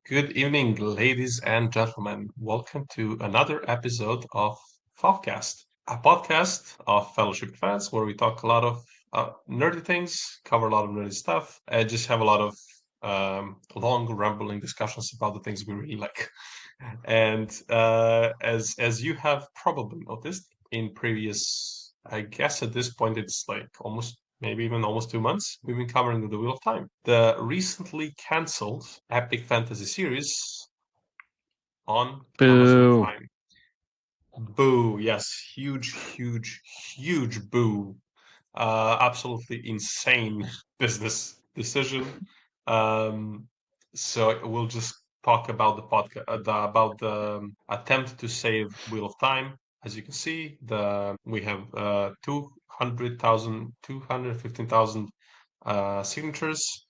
Good evening, ladies and gentlemen. Welcome to another episode of Fofcast, a podcast of Fellowship fans where we talk a lot of nerdy things, cover a lot of nerdy stuff, and just have a lot of long, rambling discussions about the things we really like. And as you have probably noticed in previous, I guess at this point it's like almost maybe even almost 2 months, we've been covering the Wheel of Time, the recently cancelled epic fantasy series on Amazon Boo. Prime. Boo! Yes, huge boo! Absolutely insane business decision. Um, so we'll just talk about the podcast, about the attempt to save Wheel of Time. As you can see, the we have 215,000 signatures,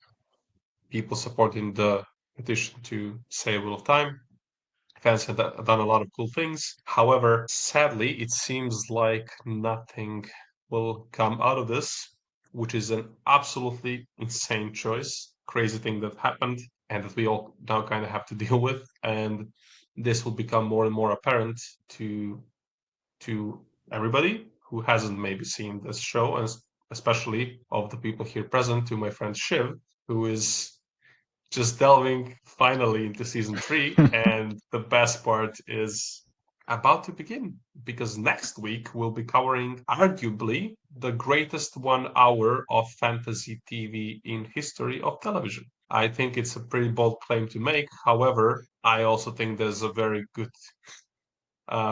people supporting the petition to save Wheel of Time. Fans have done a lot of cool things. However, sadly, it seems like nothing will come out of this, which is an absolutely insane choice, crazy thing that happened, and that we all now kind of have to deal with. And this will become more and more apparent to to everybody who hasn't maybe seen this show, and especially of the people here present, to my friend Shiv, who is just delving finally into season 3. And the best part is about to begin because next week we'll be covering arguably the greatest 1 hour of fantasy TV in history of television. I think it's a pretty bold claim to make. However, I also think there's a very good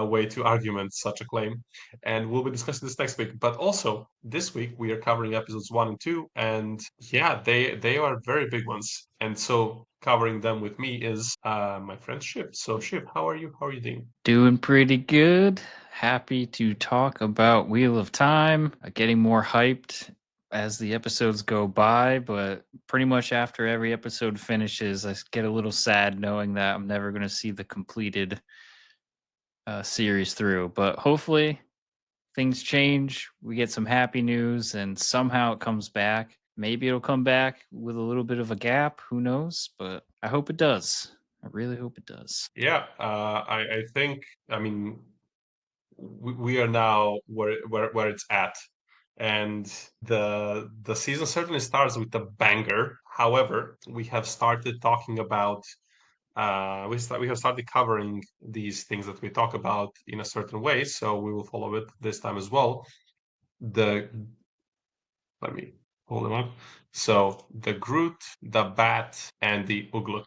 way to argument such a claim. And we'll be discussing this next week. But also this week we are covering episodes 1 and 2, and yeah, they are very big ones. And so covering them with me is my friend Shiv. So Shiv, how are you? How are you doing? Doing pretty good. Happy to talk about Wheel of Time. Getting more hyped as the episodes go by, but pretty much after every episode finishes, I get a little sad knowing that I'm never going to see the completed series through. But hopefully, things change. We get some happy news, and somehow it comes back. Maybe it'll come back with a little bit of a gap. Who knows? But I hope it does. I really hope it does. Yeah, I think, I mean, we are now where it's at. And the season certainly starts with a banger. However, we have started talking about we have started covering these things that we talk about in a certain way, so we will follow it this time as well. The Let me hold them up. So the Groot, the Bat, and the Ugluk.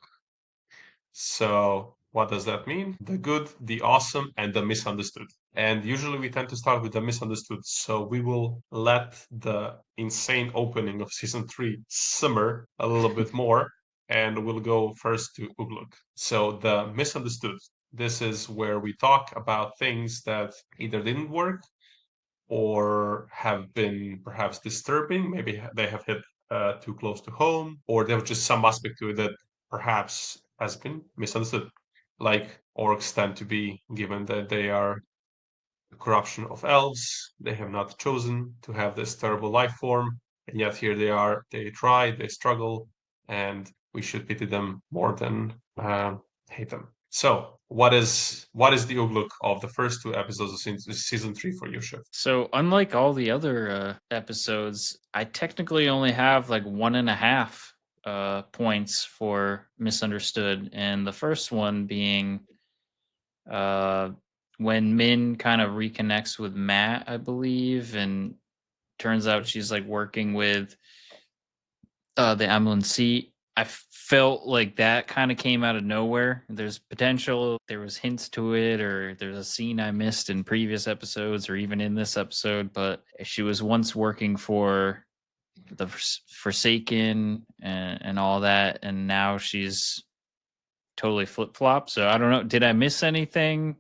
So what does that mean? The good, the awesome, and the misunderstood. And usually we tend to start with the misunderstood. So we will let the insane opening of season 3 simmer a little bit more, and we'll go first to Ugluk. So the misunderstood. This is where we talk about things that either didn't work or have been perhaps disturbing. Maybe they have hit too close to home, or there was just some aspect to it that perhaps has been misunderstood, like orcs tend to be, given that they are the corruption of elves. They have not chosen to have this terrible life form, and yet here they are. They try, they struggle, and we should pity them more than hate them. So, what is the outlook of the first 2 episodes of season 3 for you, Shiv? So, unlike all the other episodes, I technically only have like 1.5 points for misunderstood, and the first one being uh, when Min kind of reconnects with Matt, I believe, and turns out she's like working with the Emlyn seat. I felt like that kind of came out of nowhere. There's potential, there was hints to it, or there's a scene I missed in previous episodes, or even in this episode. But she was once working for the Forsaken and all that, and now she's totally flip flop. So I don't know. Did I miss anything?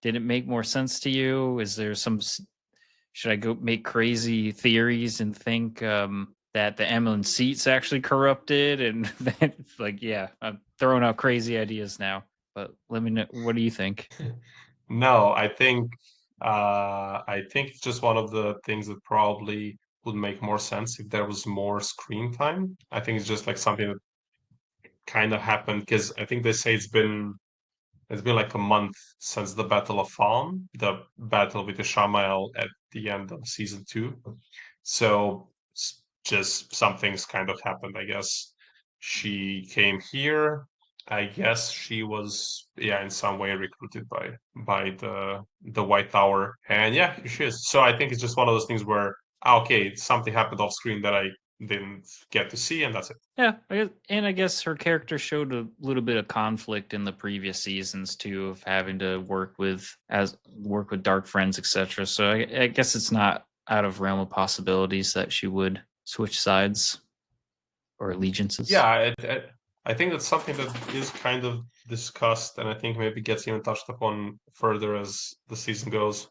Did it make more sense to you? Is there some? Should I go make crazy theories and think that the Emlyn seat's actually corrupted? And then, like, yeah, I'm throwing out crazy ideas now. But let me know. What do you think? No, I think it's just one of the things that probably would make more sense if there was more screen time. I think it's just like something that kind of happened because I think they say it's been like a month since the Battle of Falm, the battle with the Shamael at the end of season 2. So just some things kind of happened, I guess. She came here. I guess she was, yeah, in some way recruited by the White Tower, and yeah, here she is. So I think it's just one of those things where, okay, something happened off screen that I didn't get to see, and that's it. Yeah, I guess her character showed a little bit of conflict in the previous seasons too, of having to work with dark friends, etc. So I guess it's not out of realm of possibilities that she would switch sides or allegiances. Yeah, I think that's something that is kind of discussed, and I think maybe gets even touched upon further as the season goes.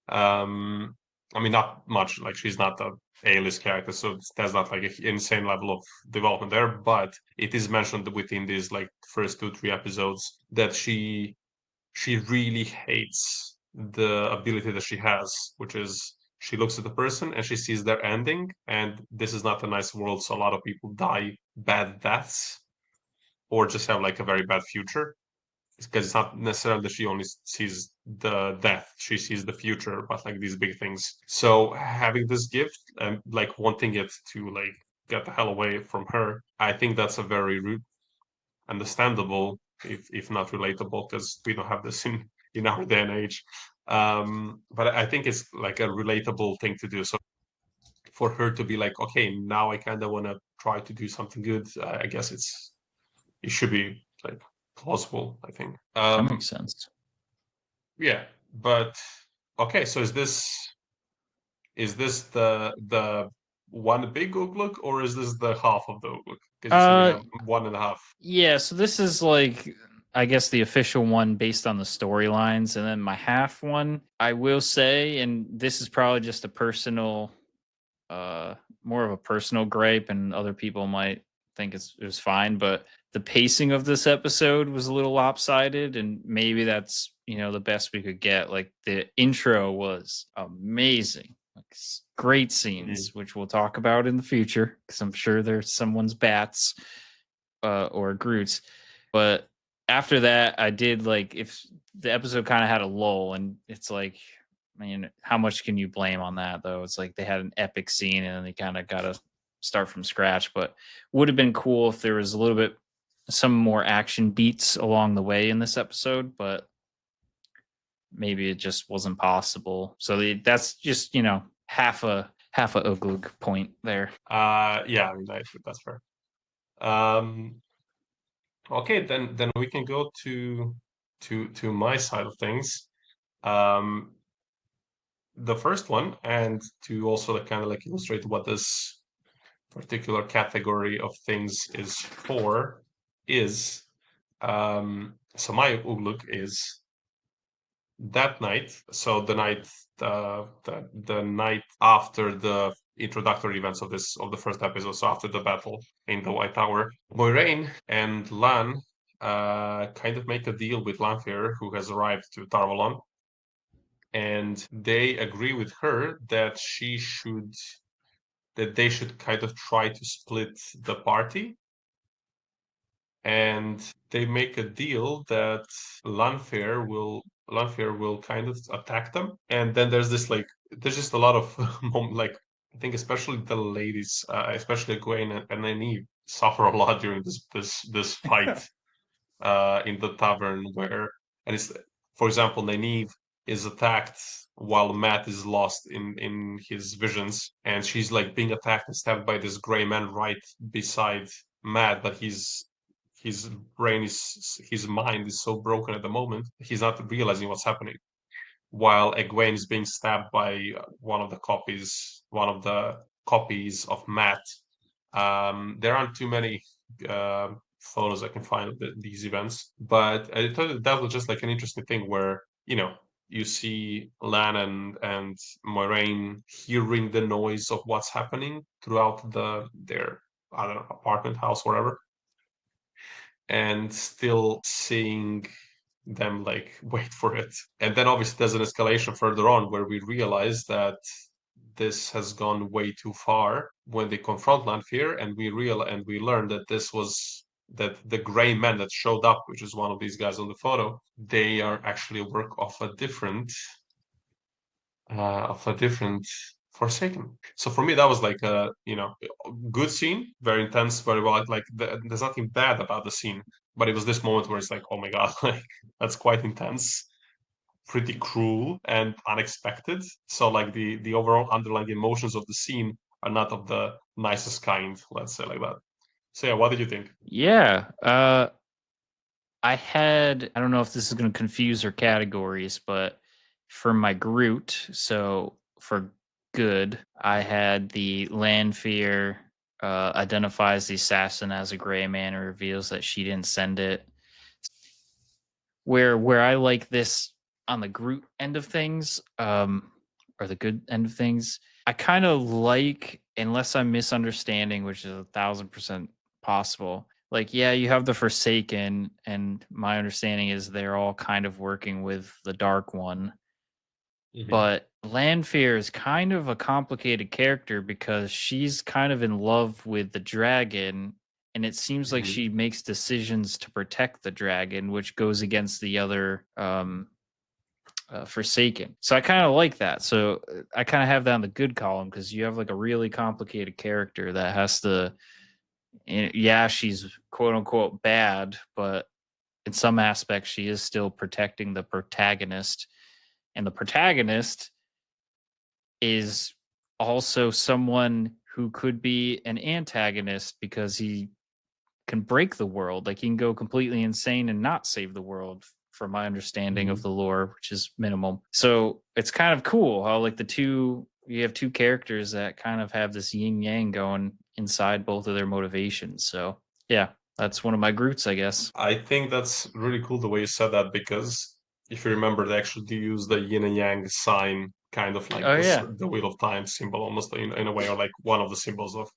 Um, I mean, not much. Like she's not a A-list character, so there's not like an insane level of development there. But it is mentioned within these like first 2, 3 episodes that she really hates the ability that she has, which is she looks at the person and she sees their ending, and this is not a nice world, so a lot of people die bad deaths or just have like a very bad future. Because it's not necessarily that she only sees the death, she sees the future, but like these big things. So having this gift and like wanting it to like get the hell away from her, I think that's a very understandable, if not relatable, because we don't have this in our day and age. But I think it's like a relatable thing to do. So for her to be like, okay, now I kind of want to try to do something good, I guess it should be like plausible, I think. That makes sense. Yeah, but okay, so is this the one big Ugluk, or is this the half of the Ugluk? Because you said we Uh, have one and a half. yeah. So this is like, I guess, the official one based on the storylines, and then my half one, I will say, and this is probably just a personal uh more of a personal gripe, and other people might think it was fine, but the pacing of this episode was a little lopsided, and maybe that's, the best we could get. Like, the intro was amazing, like, great Mhm. scenes, which we'll talk about in the future, because I'm sure there's someone's bats or Groot's. But after that, I did, like, if the episode kind of had a lull, and it's like, I mean, how much can you blame on that, though? It's like they had an epic scene and then they kind of got to start from scratch. But would have been cool if there was a little bit, some more action beats along the way in this episode, but maybe it just wasn't possible. So that's just, half a Oglug point there. Yeah, I mean, I think that's fair. Um, okay, then we can go to my side of things. Um, the first one, and to also like, kind of like illustrate what this particular category of things is for, is so my Ugluk is that night. So the night the night after the introductory events of the first episode, so after the battle in the White Tower, Moiraine and Lan kind of make a deal with Lanfear, who has arrived to Tarvalon, and they agree with her that they should kind of try to split the party, and they make a deal that Lanfear will kind of attack them, and then there's this like there's just a lot of like I think especially the ladies, especially Egwene and Nynaeve, suffer a lot during this fight in the tavern where and it's for example Nynaeve is attacked while Matt is lost in his visions, and she's like being attacked and stabbed by this gray man right beside Matt, but his his mind is so broken at the moment he's not realizing what's happening, while Egwene is being stabbed by one of the copies of Matt. There aren't too many uh, photos I can find of these events, but I thought that was just like an interesting thing where you see Lan and Moiraine hearing the noise of what's happening throughout their I don't know apartment house whatever, and still seeing them like wait for it. And then obviously there's an escalation further on where we realize that this has gone way too far when they confront Lanfear, and we learn that this was that the gray man that showed up, which is one of these guys on the photo, they are actually a work of a different Forsaken. So for me, that was like a good scene, very intense, very well. Like there's nothing bad about the scene, but it was this moment where it's like, oh my god, like that's quite intense, pretty cruel and unexpected. So like the overall underlying emotions of the scene are not of the nicest kind, let's say like that. So yeah, what did you think? Yeah. I don't know if this is going to confuse our categories, but for my Groot, so for good, I had the Lanfear identifies the assassin as a gray man and reveals that she didn't send it. Where I like this on the Groot end of things, or the good end of things, I kind of like, unless I'm misunderstanding, which is 1,000% possible. Like, yeah, you have the Forsaken, and my understanding is they're all kind of working with the Dark One. Mm-hmm. But Lanfear is kind of a complicated character because she's kind of in love with the dragon, and it seems like Mm-hmm. she makes decisions to protect the dragon, which goes against the other Forsaken. So I kind of like that. So I kind of have that on the good column because you have like a really complicated character that has to, yeah, she's quote unquote bad, but in some aspects, she is still protecting the protagonist. And the protagonist is also someone who could be an antagonist because he can break the world. Like he can go completely insane and not save the world, from my understanding of Mm-hmm. the lore, which is minimal. So it's kind of cool how like you have two characters that kind of have this yin yang going inside both of their motivations. So yeah, that's one of my Groots, I guess. I think that's really cool the way you said that because if you remember, they actually do use the yin and yang sign, kind of like Oh yeah. the wheel of time symbol, almost in a way, or like one of the symbols of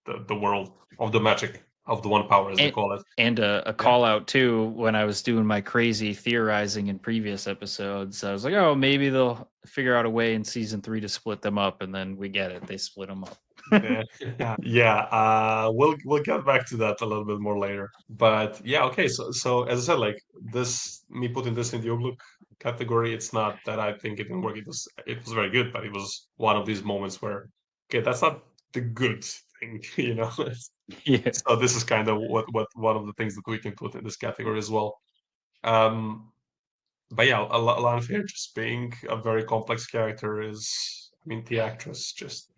the world of the magic of the one power, as they and call it. and a Yeah. call out too when I was doing my crazy theorizing in previous episodes. I was like, oh, maybe they'll figure out a way in season 3 to split them up, and then we get it. They split them up. Yeah, yeah. We'll get back to that a little bit more later. But yeah, okay. So as I said, like this, me putting this in the Ogluk category, it's not that I think it didn't work. It was very good, but it was one of these moments where, okay, that's not the good thing, you know. Yeah. So this is kind of what one of the things that we can put in this category as well. Um, but yeah, Lanfear just being a very complex character is, I mean, the actress just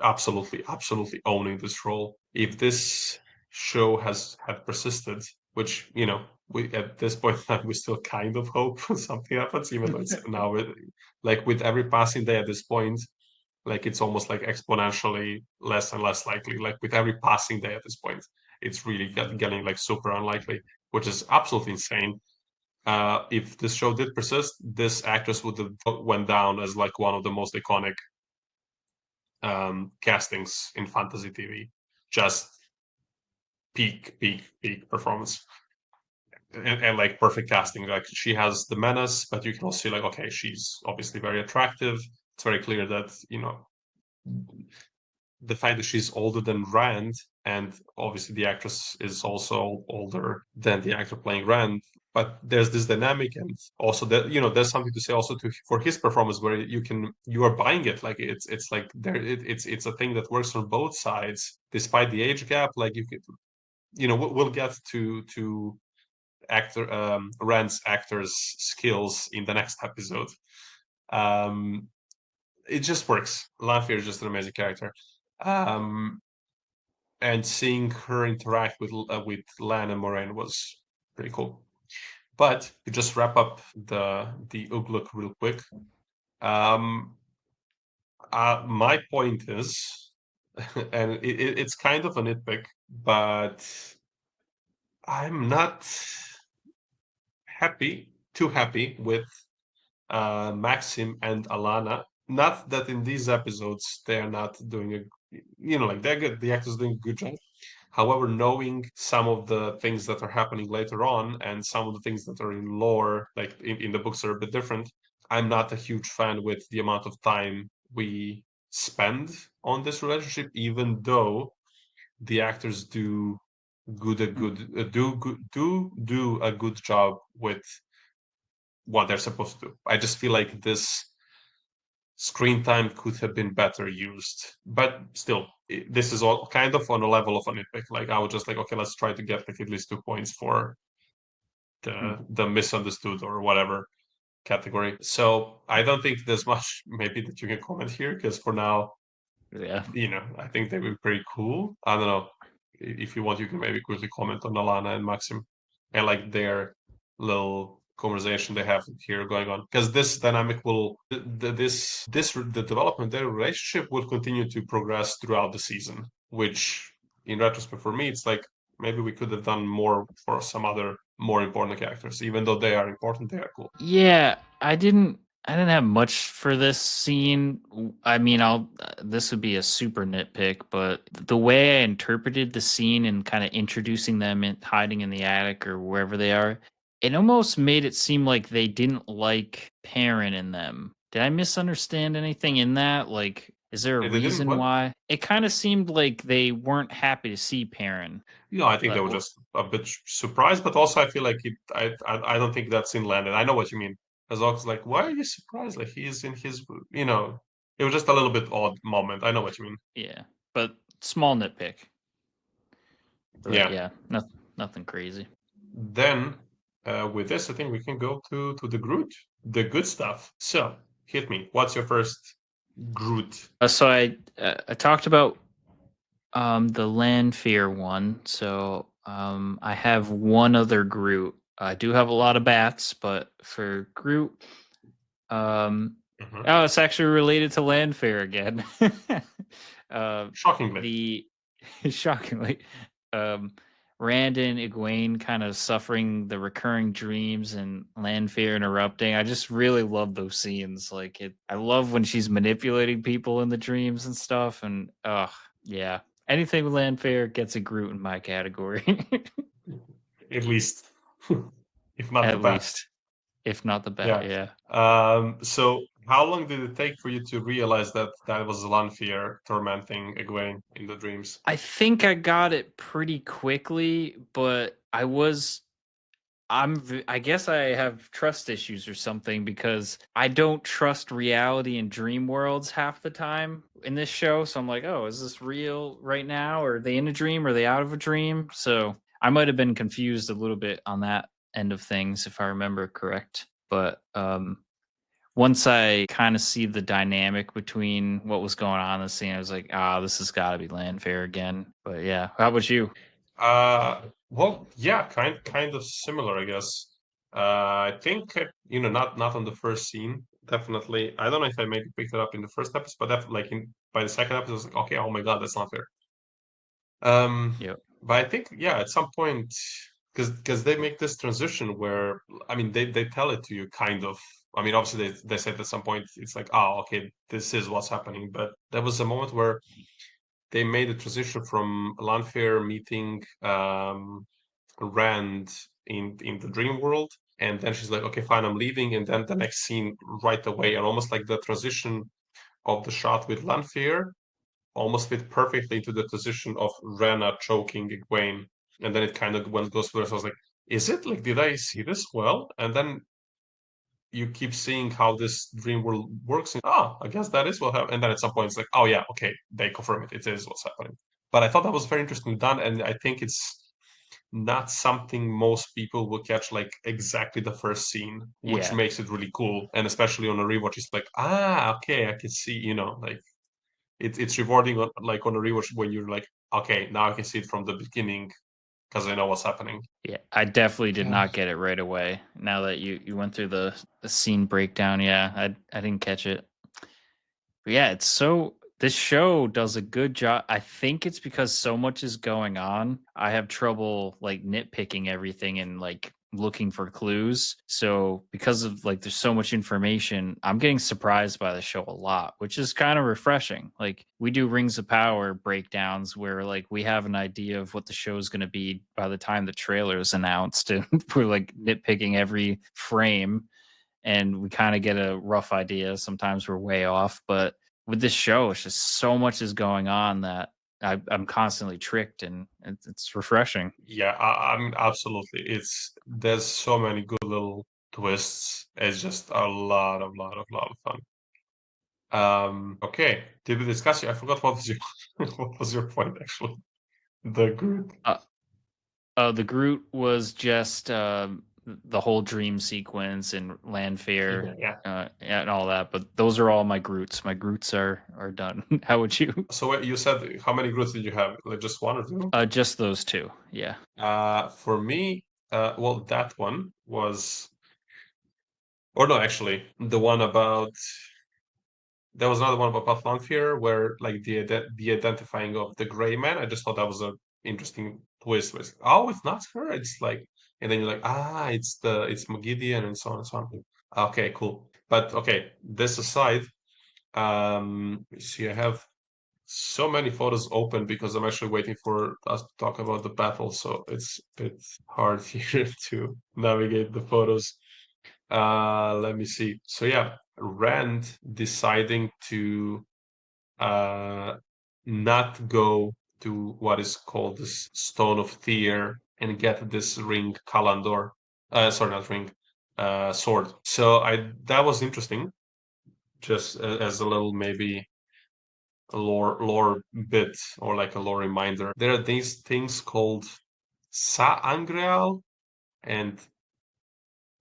absolutely owning this role. If this show had persisted, which we at this point in time we still kind of hope something happens, even though it's now like with every passing day at this point, like it's almost like exponentially less and less likely. Like with every passing day at this point, it's really getting like super unlikely, which is absolutely insane. If this show did persist, this actress would have went down as like one of the most iconic castings in fantasy TV. Just peak performance, and like perfect casting. Like she has the menace, but you can also see like, okay, she's obviously very attractive. It's very clear that the fact that she's older than Rand, and obviously the actress is also older than the actor playing Rand. But there's this dynamic, and also that there's something to say also for his performance where you are buying it. Like it's like it's a thing that works on both sides, despite the age gap. Like you could, we'll get to actor Rand's actor's skills in the next episode. Um, it just works. Lanfear is just an amazing character. Um, and seeing her interact with Lan and Moraine was pretty cool. But to just wrap up the Ugluk real quick, um, my point is, and it's kind of a nitpick, but I'm not too happy with Maxim and Alana. Not that in these episodes they are not doing like they're good. The actors doing a good job. However, knowing some of the things that are happening later on and some of the things that are in lore, like in the books, are a bit different. I'm not a huge fan with the amount of time we spend on this relationship, even though the actors do. do a good job with what they're supposed to do. I just feel like this screen time could have been better used, but still, this is all kind of on a level of a nitpick. Like I would just like, okay, let's try to get like at least 2 points for Hmm. the misunderstood or whatever category. So I don't think there's much maybe that you can comment here because for now, Yeah. I think they were pretty cool. I don't know if you want, you can maybe quickly comment on Alana and Maxim and like their little conversation they have here going on because this dynamic will the development their relationship will continue to progress throughout the season, which in retrospect for me it's like maybe we could have done more for some other more important characters. Even though they are important, they are cool. Yeah, I didn't have much for this scene. I mean, this would be a super nitpick, but the way I interpreted the scene and kind of introducing them and hiding in the attic or wherever they are, it almost made it seem like they didn't like Perrin in them. Did I misunderstand anything in that? Like, is there a They didn't reason what? why? It kind of seemed like they weren't happy to see Perrin. I think they But were just a bit surprised, but also I feel like I don't think that's in landed. I know what you mean. As long as like, why are you surprised? Like he's in his, it was just a little bit odd moment. I know what you mean. yeah, but small nitpick. But Yeah. yeah, nothing crazy. Then with this, I think we can go to the Groot, the good stuff. So hit me. What's your first Groot? So I talked about the Lanfear one. So I have one other Groot. I do have a lot of bats, but for Groot, um, Mhm. oh, it's actually related to Lanfear again. uh, Shockingly, the shockingly, um, Rand and Egwene kind of suffering the recurring dreams and Lanfear interrupting. I just really love those scenes. Like it, I love when she's manipulating people in the dreams and stuff. And yeah, anything with Lanfear gets a Groot in my category, at least, if not the at bat. least, if not the bat. Yeah. Yeah. So how long did it take for you to realize that that was Lanfear tormenting Egwene in the dreams? I think I got it pretty quickly, but I guess I have trust issues or something because I don't trust reality and dream worlds half the time in this show. So I'm like, oh, is this real right now? Or are they in a dream? Are they out of a dream? So I might have been confused a little bit on that end of things if I remember correct. But once I kind of see the dynamic between what was going on in the scene, I was like, this has got to be Landfair again. But yeah, how about you? Well, yeah, kind of similar, I guess. I think not on the first scene, definitely. I don't know if I maybe picked it up in the first episode, but like in by the second episode, I was like, okay, oh my God, that's not fair. Um, Yep. but I think yeah, at some point, because they make this transition where I mean they tell it to you kind of. I mean, obviously they said at some point it's like, oh, okay, this is what's happening. But there was a moment where they made a transition from Lanfear meeting Rand in the dream world, and then she's like, okay, fine, I'm leaving, and then the next scene right away, and almost like the transition of the shot with Lanfear almost fit perfectly into the position of Rena choking Egwene, and then it kind of went goes through. So I was like, is it like did I see this well? And then you keep seeing how this dream world works, and I guess that is what happened. And then at some point it's like, oh yeah, okay, they confirm it. It is what's happening. But I thought that was very interesting done, and I think it's not something most people will catch like exactly the first scene, which Yeah. makes it really cool. And especially on a rewatch, it's like, okay, I can see, like it's rewarding on like on a rewatch when you're like, okay, now I can see it from the beginning because I know what's happening. Yeah, I definitely did Yeah. not get it right away. Now that you went through the scene breakdown, yeah, I didn't catch it. But yeah, this show does a good job. I think it's because so much is going on. I have trouble like nitpicking everything and like looking for clues. So because of like there's so much information, I'm getting surprised by the show a lot, which is kind of refreshing. Like we do Rings of Power breakdowns where like we have an idea of what the show is going to be by the time the trailer is announced and we're like nitpicking every frame and we kind of get a rough idea. Sometimes we're way off, but with this show, it's just so much is going on that I'm constantly tricked, and it's refreshing. Yeah, I mean, absolutely. There's so many good little twists. It's just a lot of fun. Okay. Did we discuss it? I forgot what was your what was your point actually? The group. Uh, the Groot was just the whole dream sequence and Landfair, Yeah, yeah. and all that. But those are all my Groots. My Groots are done. How would you? So you said how many groups did you have? Like just one or two? Just those two. Yeah. For me, well, that one was, or no, actually, the one about there was another one about Longfear where like the identifying of the gray man. I just thought that was a interesting twist. Was oh, it's not her. It's like, and then you're like, ah, it's Magidian and so on and so on. Okay, cool. But okay, this aside, see, I have so many photos open because I'm actually waiting for us to talk about the battle, so it's a bit hard here to navigate the photos. Let me see. So yeah, Rand deciding to uh not go to what is called this Stone of Tyr and get this ring Kalandor. Sorry, not ring, sword. So I that was interesting, just as a little maybe a lore bit or like a lore reminder. There are these things called Saangreal and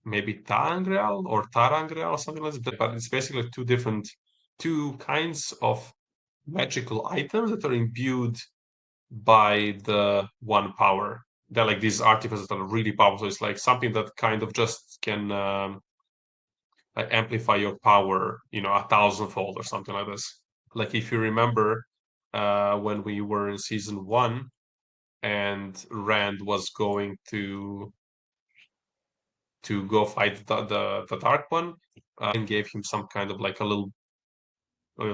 maybe Taangreal or Tarangreal or something like that. But it's basically two kinds of magical items that are imbued by the one power. They're like these artifacts that are really powerful. It's like something that kind of just can like amplify your power, you know, 1,000-fold or something like this. Like if you remember when we were in season one and Rand was going to go fight the Dark One, and gave him some kind of like a little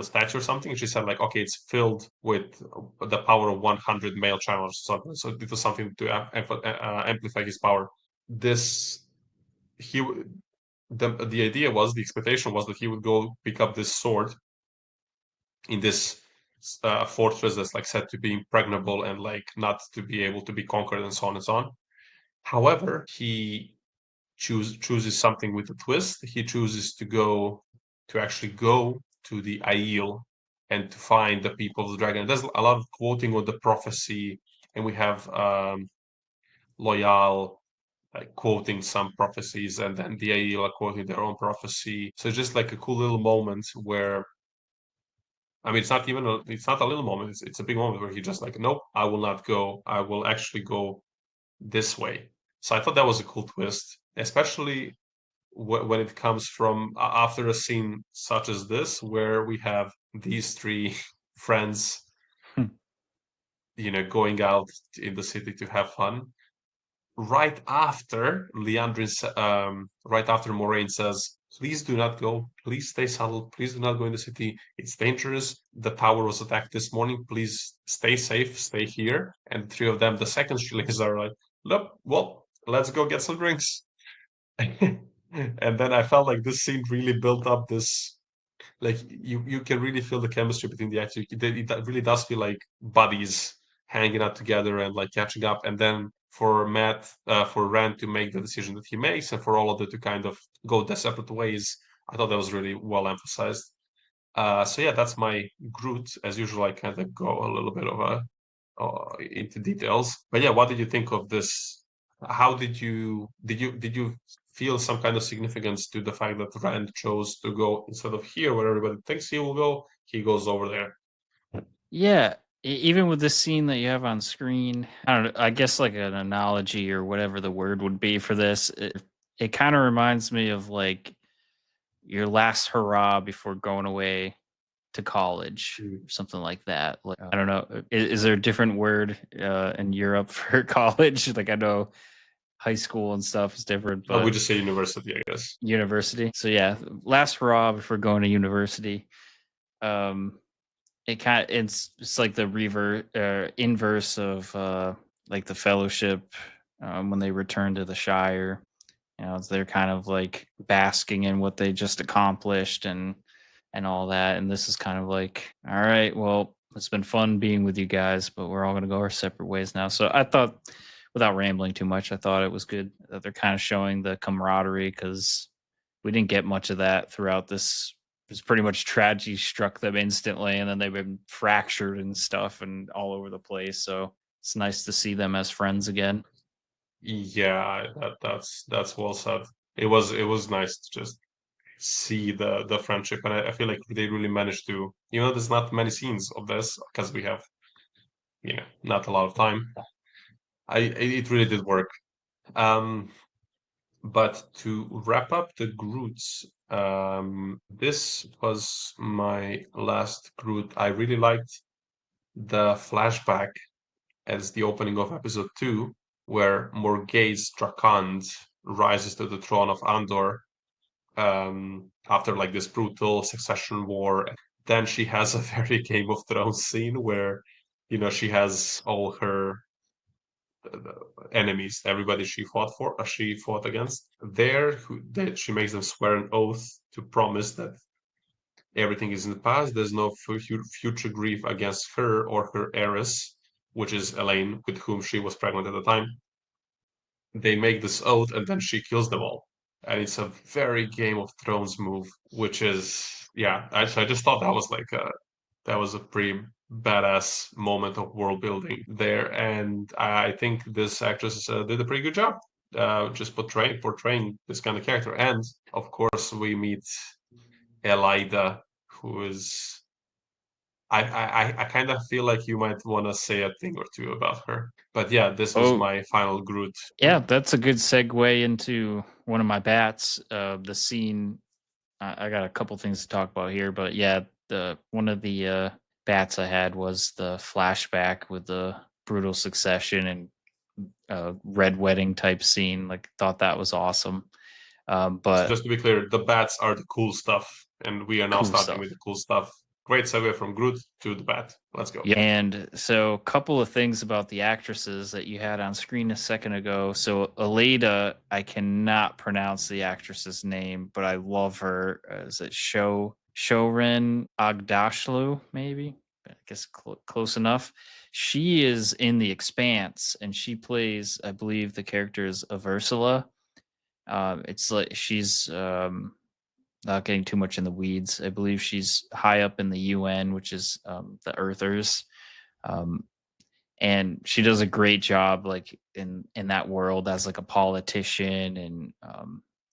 statue or something. She said like, okay, it's filled with the power of 100 male channels or something. So it was something to amplify his power. This he the idea was the expectation was that he would go pick up this sword in this fortress that's like said to be impregnable and like not to be able to be conquered and so on and so on. However, he chooses something with a twist. He chooses to actually go to the Aiel and to find the people of the dragon. There's a lot of quoting of the prophecy, and we have Loyal quoting some prophecies, and then the Aiel are quoting their own prophecy. So it's just like a cool little moment where I mean, it's not a little moment. It's a big moment where he just like, nope, I will not go. I will actually go this way. So I thought that was a cool twist, especially when it comes from after a scene such as this, where we have these three friends, you know, going out in the city to have fun. Right after Moraine says, "Please do not go. Please stay subtle. Please do not go in the city. It's dangerous. The tower was attacked this morning. Please stay safe. Stay here." And the three of them, the second Shillings, are like, "Look, well, let's go get some drinks." And then I felt like this scene really built up this like you can really feel the chemistry between the actors. It really does feel like buddies hanging out together and like catching up. And then for Rand to make the decision that he makes, and for all of them to kind of go their separate ways, I thought that was really well emphasized. So yeah, that's my Groot. As usual, I kind of go a little bit of a into details. But yeah, what did you think of this? How did you feel some kind of significance to the fact that Rand chose to go instead of here where everybody thinks he will go, he goes over there. Yeah, even with this scene that you have on screen, I don't know, I guess like an analogy or whatever the word would be for this, it kind of reminds me of like your last hurrah before going away to college Mm. or something like that. Like I don't know, is there a different word in Europe for college? Like I know high school and stuff is different, I would but just say university, I guess. university. So yeah, last hurrah before going to university. Um, it's like the inverse of like the Fellowship when they return to the Shire. You know, they're kind of like basking in what they just accomplished and all that. And this is kind of like, all right, well, It's been fun being with you guys, but we're all going to go our separate ways now. So I thought, without rambling too much, I thought it was good that they're kind of showing the camaraderie because we didn't get much of that throughout this. It's pretty much tragedy struck them instantly, and then they've been fractured and stuff and all over the place. So it's nice to see them as friends again. Yeah, that's well said. It was nice to just see the friendship, and I feel like they really managed to. There's not many scenes of this because we have not a lot of time. It really did work. Um, but to wrap up the Groots, this was my last Groot. I really liked the flashback as the opening of episode 2, where Morghese Drakand rises to the throne of Andor after like this brutal succession war. Then she has a very Game of Thrones scene where, she has all her enemies, everybody she fought against. That she makes them swear an oath to promise that everything is in the past. There's no future grief against her or her heiress, which is Elaine, with whom she was pregnant at the time. They make this oath, and then she kills them all. And it's a very Game of Thrones move, which is yeah. Actually, I just thought that was a pretty badass moment of world building there, and I think this actress did a pretty good job, just portraying this kind of character. And of course, we meet Elida, who is I kind of feel like you might want to say a thing or two about her. But yeah, this was Oh, my final Groot. yeah, that's a good segue into one of my bats. The scene. I got a couple things to talk about here, but yeah, the one of the bats I had was the flashback with the brutal succession and red wedding type scene. Like, thought that was awesome. So But just to be clear, the bats are the cool stuff, and we are now cool starting with stuff. the cool stuff. Great segue from Groot to the bat. Let's go. Yeah. And so, a couple of things about the actresses that you had on screen a second ago. So, Aleda, I cannot pronounce the actress's name, but I love her. Is it Shoren Agdashlu? Maybe. I guess close enough. She is in The Expanse, and she plays, I believe, the character is Ursula. It's like she's not getting too much in the weeds. I believe she's high up in the UN, which is the Earthers, um, and she does a great job, like in that world as like a politician and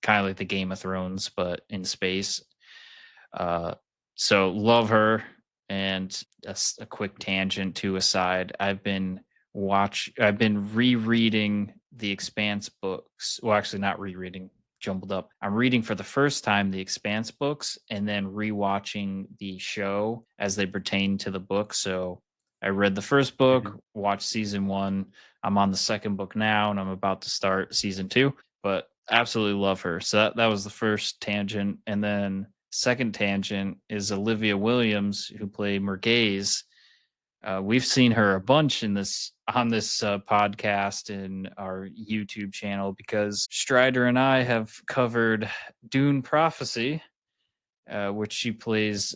kind of like the Game of Thrones, but in space. Uh, so love her. And a quick tangent to aside, I've been rereading the Expanse books. Well, actually, not rereading, jumbled up. I'm reading for the first time the Expanse books and then rewatching the show as they pertain to the book. So I read the first book, Mhm. watched season one. I'm on the second book now, and I'm about to start season two. But absolutely love her. So that was the first tangent, and then second tangent is Olivia Williams, who played Merguez. We've seen her a bunch in this on this podcast and our YouTube channel because Strider and I have covered Dune Prophecy, which she plays.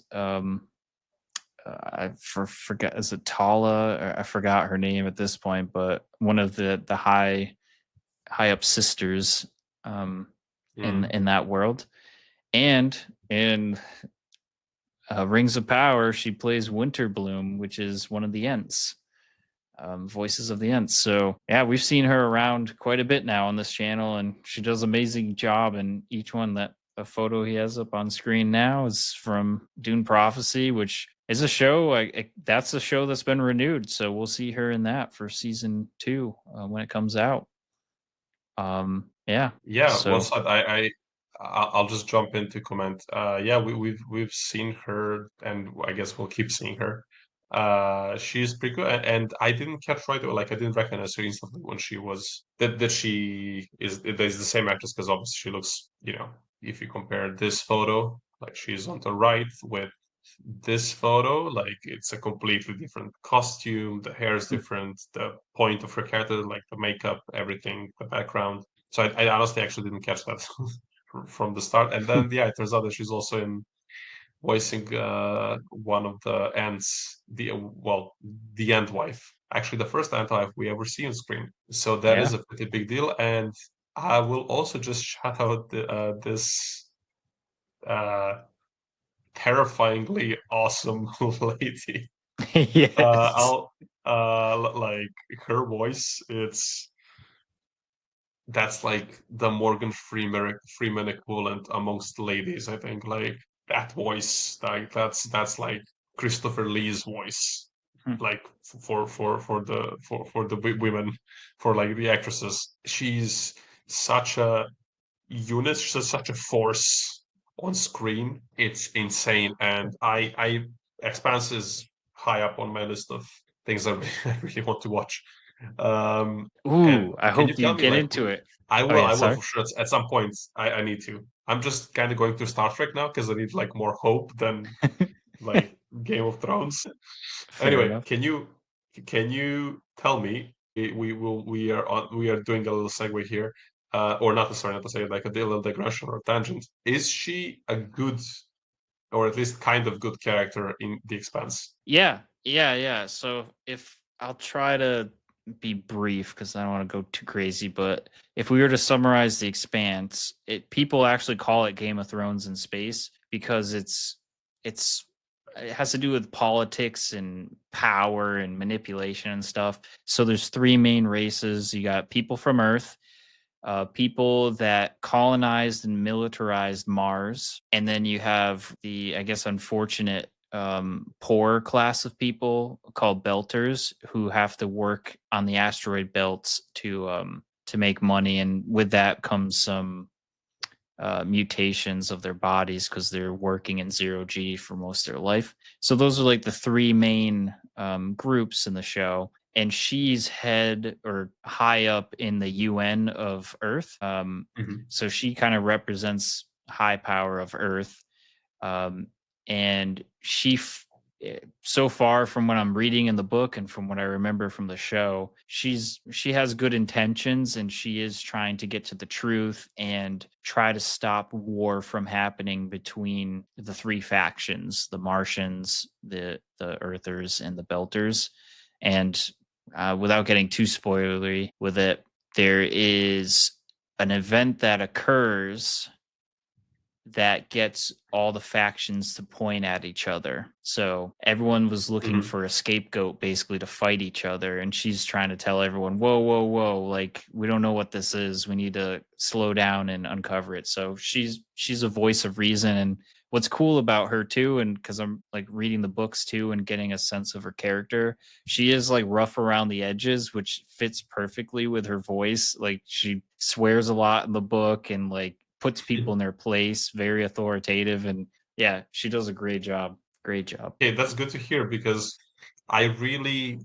Forgot, is it Tala? I forgot her name at this point, but one of the high up sisters Mm. in that world, and in Rings of Power, she plays Winterbloom, which is one of the Ents, voices of the Ents. So yeah, we've seen her around quite a bit now on this channel, and she does an amazing job in each one. That a photo he has up on screen now is from Dune Prophecy, which is a show. That's a show that's been renewed, so we'll see her in that for season 2 when it comes out. Yeah. Yeah, well So said. I'll just jump in to comment. Yeah, we've seen her, and I guess we'll keep seeing her. She's pretty good, and I didn't catch right away. Like I didn't recognize her instantly when she was that she is the same actress because obviously she looks, if you compare this photo, like she's on the right with this photo, like it's a completely different costume. The hair is different. The point of her character, like the makeup, everything, the background. So I honestly actually didn't catch that from the start. And then yeah, it turns out that she's also in voicing one of the ants, the ant wife. Actually, the first ant wife we ever see on screen. So that is Yeah. a pretty big deal. And I will also just shout out this uh, terrifyingly awesome lady. Yes. I'll like her voice. That's like the Morgan Freeman equivalent amongst ladies, I think. Like that voice, like that's like Christopher Lee's voice, like for the women, for like the actresses. She's such a unit, she's such a force on screen. It's insane, and I Expanse is high up on my list of things I really want to watch. Um, and Ooh, I can you hope you tell me, get like, into it. Oh I yeah, will sorry. for sure at some point. I need to. I'm just kind of going to Star Trek now because I need like more hope than like Game of Thrones. Fair Anyway, enough. can you tell me? We are doing a little segue here, or not. Sorry, not to say like a little digression or tangent. Is she a good, or at least kind of good character in The Expanse? Yeah, yeah, yeah. So if I'll try to be brief because I don't want to go too crazy, but if we were to summarize the Expanse, it people actually call it Game of Thrones in space because it's it has to do with politics and power and manipulation and stuff. So there's three main races. You got people from Earth, people that colonized and militarized Mars, and then you have the, I guess, unfortunate poor class of people called Belters who have to work on the asteroid belts to make money, and with that comes some mutations of their bodies because they're working in zero G for most of their life. So those are like the three main groups in the show. And she's head or high up in the UN of Earth. Mhm. So she kind of represents high power of Earth. Um, and so far from what I'm reading in the book and from what I remember from the show, she has good intentions and she is trying to get to the truth and try to stop war from happening between the three factions: the Martians, the Earthers, and the Belters. And without getting too spoilery with it, there is an event that occurs that gets all the factions to point at each other. So everyone was looking Mhm. for a scapegoat basically to fight each other. And she's trying to tell everyone, whoa, whoa, whoa, like we don't know what this is. We need to slow down and uncover it. So she's a voice of reason. And what's cool about her too, and because I'm like reading the books too and getting a sense of her character, she is like rough around the edges, which fits perfectly with her voice. Like she swears a lot in the book and like puts people in their place, very authoritative, and yeah, she does a great job. Great job. Okay, that's good to hear because I really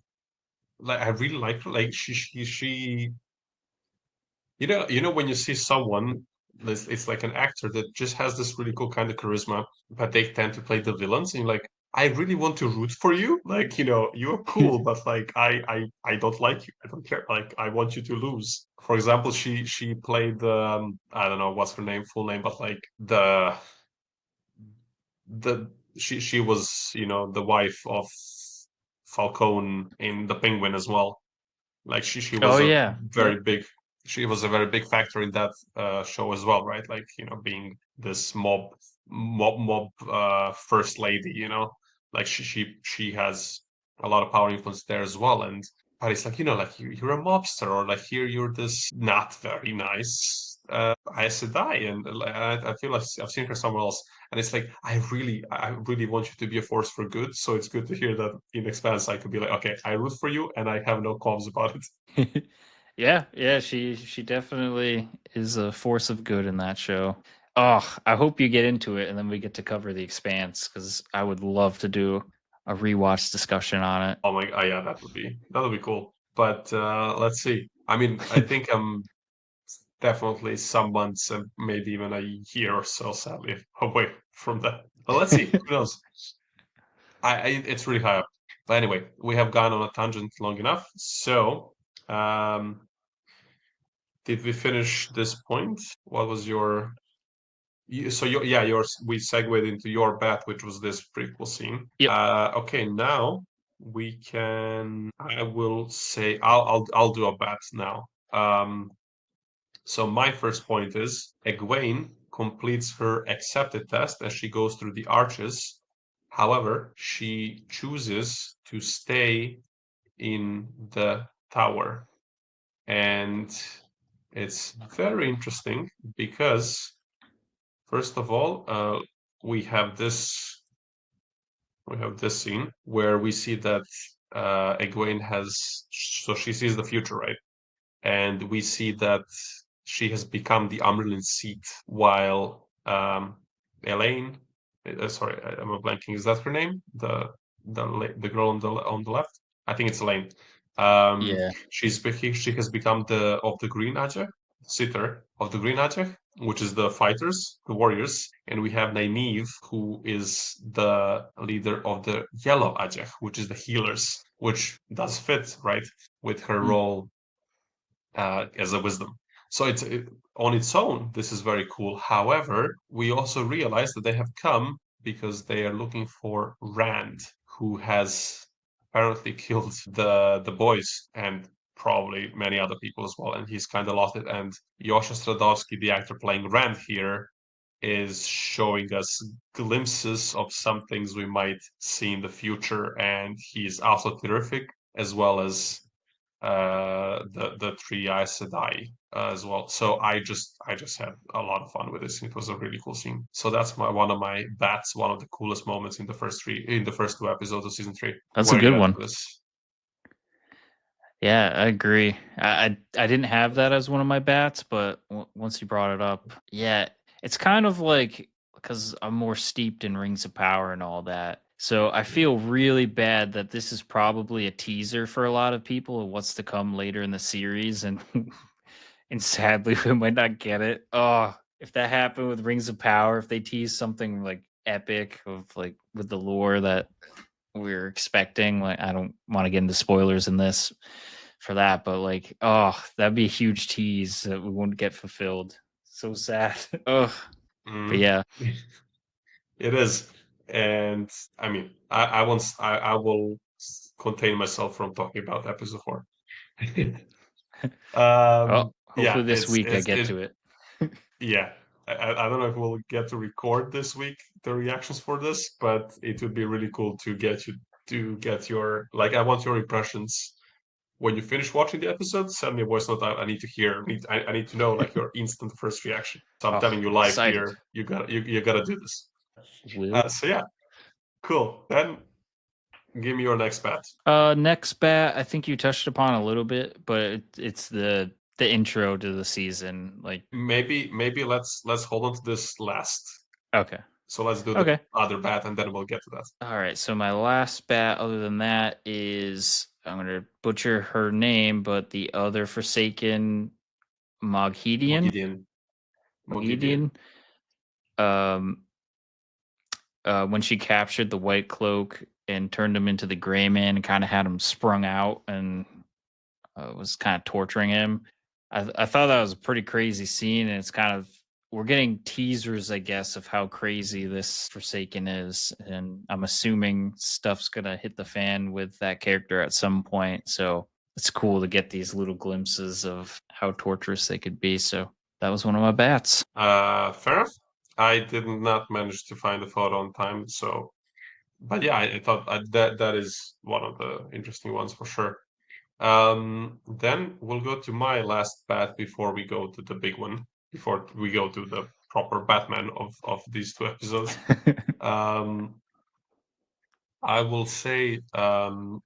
I really like her. Like she when you see someone, it's like an actor that just has this really cool kind of charisma, but they tend to play the villains, and you're like, I really want to root for you. Like, you're cool, but like I don't like you. I don't care. Like, I want you to lose. For example, she played I don't know what's her name, full name, but like the she was, the wife of Falcone in The Penguin as well. Like she Oh was a yeah, very yep. big she was a very big factor in that show as well, right? Like, being this mob first lady, like she has a lot of power influence there as well. And but it's like, like you're a mobster, or like here you're this not very nice Aes Sedai, and I feel like I've seen her somewhere else, and it's like I really want you to be a force for good. So it's good to hear that in Expanse I could be like, okay, I root for you, and I have no qualms about it. Yeah, yeah, she definitely is a force of good in that show. Oh, I hope you get into it and then we get to cover the expanse because I would love to do a rewatch discussion on Oh my, yeah, that would be cool. But let's see. I mean, I think I'm definitely some months and maybe even a year or so, sadly, away from that. But let's see. it. Who knows? It's really high up. But anyway, we have gone on a tangent long enough. So, um, did we finish this point? What was your we segued into your bet, which was this prequel scene. Yep. Okay, now we can. I will say I'll do a bet now. So my first point is Egwene completes her accepted test as she goes through the arches. However, she chooses to stay in the tower. And it's very interesting because, first of all, we have this scene where we see that Egwene so she sees the future, right? And we see that she has become the Amyrlin seat, while Elaine, sorry, I'm blanking. Is that her name? The girl on the left? I think it's Elaine. Yeah. She has become the Green Ajah, sitter of the Green Ajah, which is the fighters, the warriors, and we have Nynaeve, who is the leader of the Yellow Ajah, which is the healers, which does fit right with her Mm. role as a wisdom. So on its own, this is very cool. However, we also realize that they have come because they are looking for Rand, who has apparently killed the boys and probably many other people as well. And he's kind of lost it. And Yosha Stradowski, the actor playing Rand here, is showing us glimpses of some things we might see in the future. And he's also terrific, as well as the three Aes Sedai as well. So I just had a lot of fun with this. It was a really cool scene. So that's one of my bets, one of the coolest moments in the first two episodes of season 3. That's a Where are good you at one. with this? Yeah, I agree. I didn't have that as one of my bats, but once you brought it up, yeah, it's kind of like because I'm more steeped in Rings of Power and all that. So I feel really bad that this is probably a teaser for a lot of people of what's to come later in the series, and and sadly we might not get it. Oh, if that happened with Rings of Power, if they tease something like epic of like with the lore that we're expecting. Like, I don't want to get into spoilers in this for that, but like, oh, that'd be a huge tease that we won't get fulfilled. So sad. Oh, but Mm. yeah. It is, and I mean, I will contain myself from talking about episode 4. Oh, Yeah, hopefully this week I get to it. yeah. I don't know if we'll get to record this week the reactions for this, but it would be really cool to get your like. I want your impressions when you finish watching the episode. Send me a voice note. I need to hear. I need to know like your instant first reaction. So I'm Oh, telling you live excited. here. You gotta do this. Will. So yeah, cool. Then give me your next bet. Next bat, I think you touched upon a little bit, but it's the intro to the season. Like, Maybe let's hold on to this last. okay, So let's do the okay. other bet and then we'll get to that. All right, so my last bat, other than that, is I'm gonna butcher her name, but the other Forsaken Moghedian, Mogideon. Mogideon. Moghedian, um, when she captured the White Cloak and turned him into the Gray Man and kind of had him sprung out and was kind of torturing him. I thought that was a pretty crazy scene, and it's kind of we're getting teasers, I guess, of how crazy this Forsaken is, and I'm assuming stuff's gonna hit the fan with that character at some point. So it's cool to get these little glimpses of how torturous they could be. So that was one of my bats. Fair enough. I did not manage to find the photo on time, so but yeah, I thought that is one of the interesting ones for sure. Then we'll go to my last bet before we go to the big one, before we go to the proper Batman of these two episodes. Um, I will say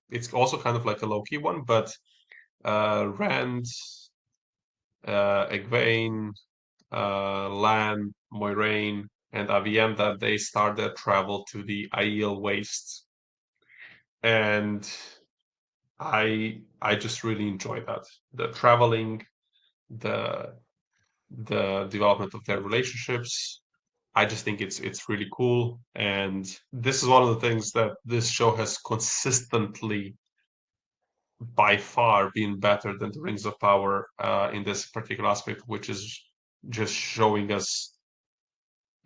it's also kind of like a low-key one, but Rand, Egwene, Lan, Moiraine, and Aviendha, they start their travel to the Aiel Wastes. And I just really enjoy that. The traveling, the development of their relationships. I just think it's really cool. And this is one of the things that this show has consistently by far been better than the Rings of Power in this particular aspect, which is just showing us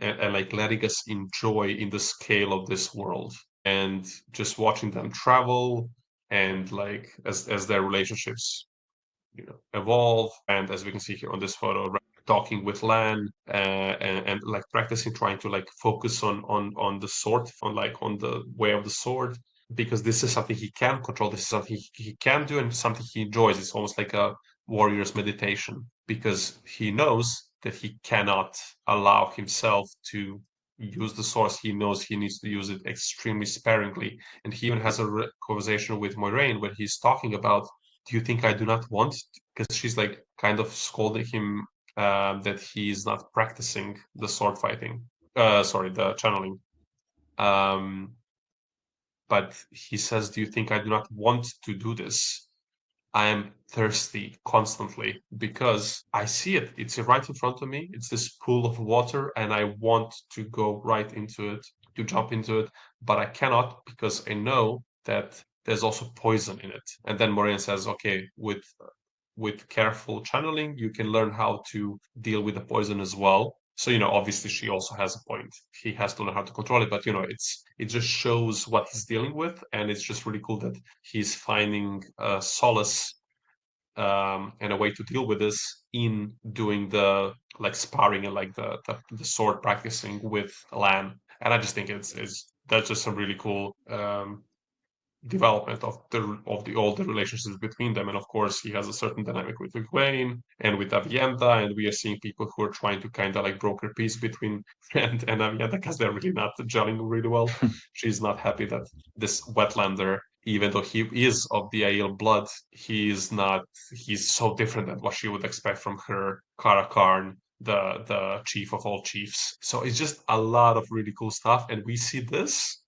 and like letting us enjoy in the scale of this world, and just watching them travel, and like as their relationships evolve, and as we can see here on this photo, right, talking with Lan, and like practicing, trying to like focus on the sword, on the way of the sword, because this is something he can control, this is something he can do, and something he enjoys. It's almost like a warrior's meditation, because he knows that he cannot allow himself to use the sword. He knows he needs to use it extremely sparingly, and he even has a conversation with Moiraine where he's talking about, do you think I do not want? Because she's like kind of scolding him, that he's not practicing the sword fighting. Sorry, the channeling. Um, but he says, do you think I do not want to do this? I am thirsty constantly because I see it. It's right in front of me. It's this pool of water, and I want to go right into it, to jump into it, but I cannot because I know that there's also poison in it. And then Moraine says, okay, with careful channeling, you can learn how to deal with the poison as well. So, obviously she also has a point. He has to learn how to control it, but it just shows what he's dealing with, and it's just really cool that he's finding solace, and a way to deal with this in doing the like sparring and like the sword practicing with Lan. And I just think it's that's just a really cool development of all the relationships between them. And of course, he has a certain dynamic with Egwene and with Avienda, and we are seeing people who are trying to kind of like broker peace between and Avienda, because they're really not gelling really well. She's not happy that this wetlander, even though he is of the Aiel blood, he's not. He's so different than what she would expect from her Kara Karn, the chief of all chiefs. So it's just a lot of really cool stuff, and we see this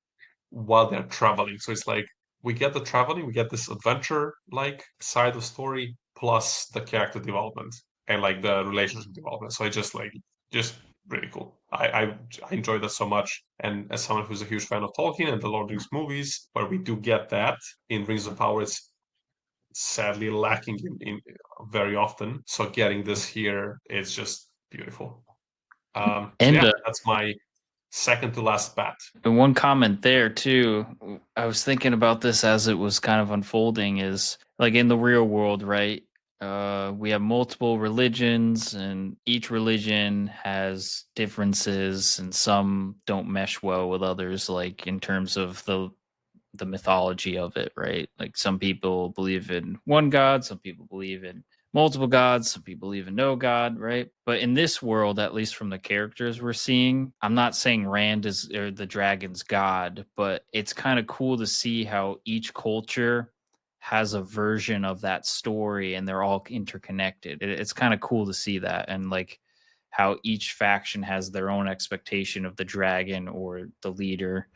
while they're traveling. So it's like we get the traveling, we get this adventure like side of story, plus the character development and like the relationship development. So I just really cool. I enjoy that so much. And as someone who's a huge fan of Tolkien and the Lord of the Rings movies, where we do get that in Rings of Power, it's sadly lacking in very often. So getting this here is just beautiful. So And yeah, that's my second to last bat. And one comment there too, I was thinking about this as it was kind of unfolding, is like in the real world, right? We have multiple religions, and each religion has differences, and some don't mesh well with others, like in terms of the mythology of it, right? Like some people believe in one god, some people believe in multiple gods, some people believe in no god, right? But in this world, at least from the characters we're seeing, I'm not saying Rand is or the dragon's god, but it's kind of cool to see how each culture has a version of that story and they're all interconnected. It's kind of cool to see that, and like how each faction has their own expectation of the dragon or the leader.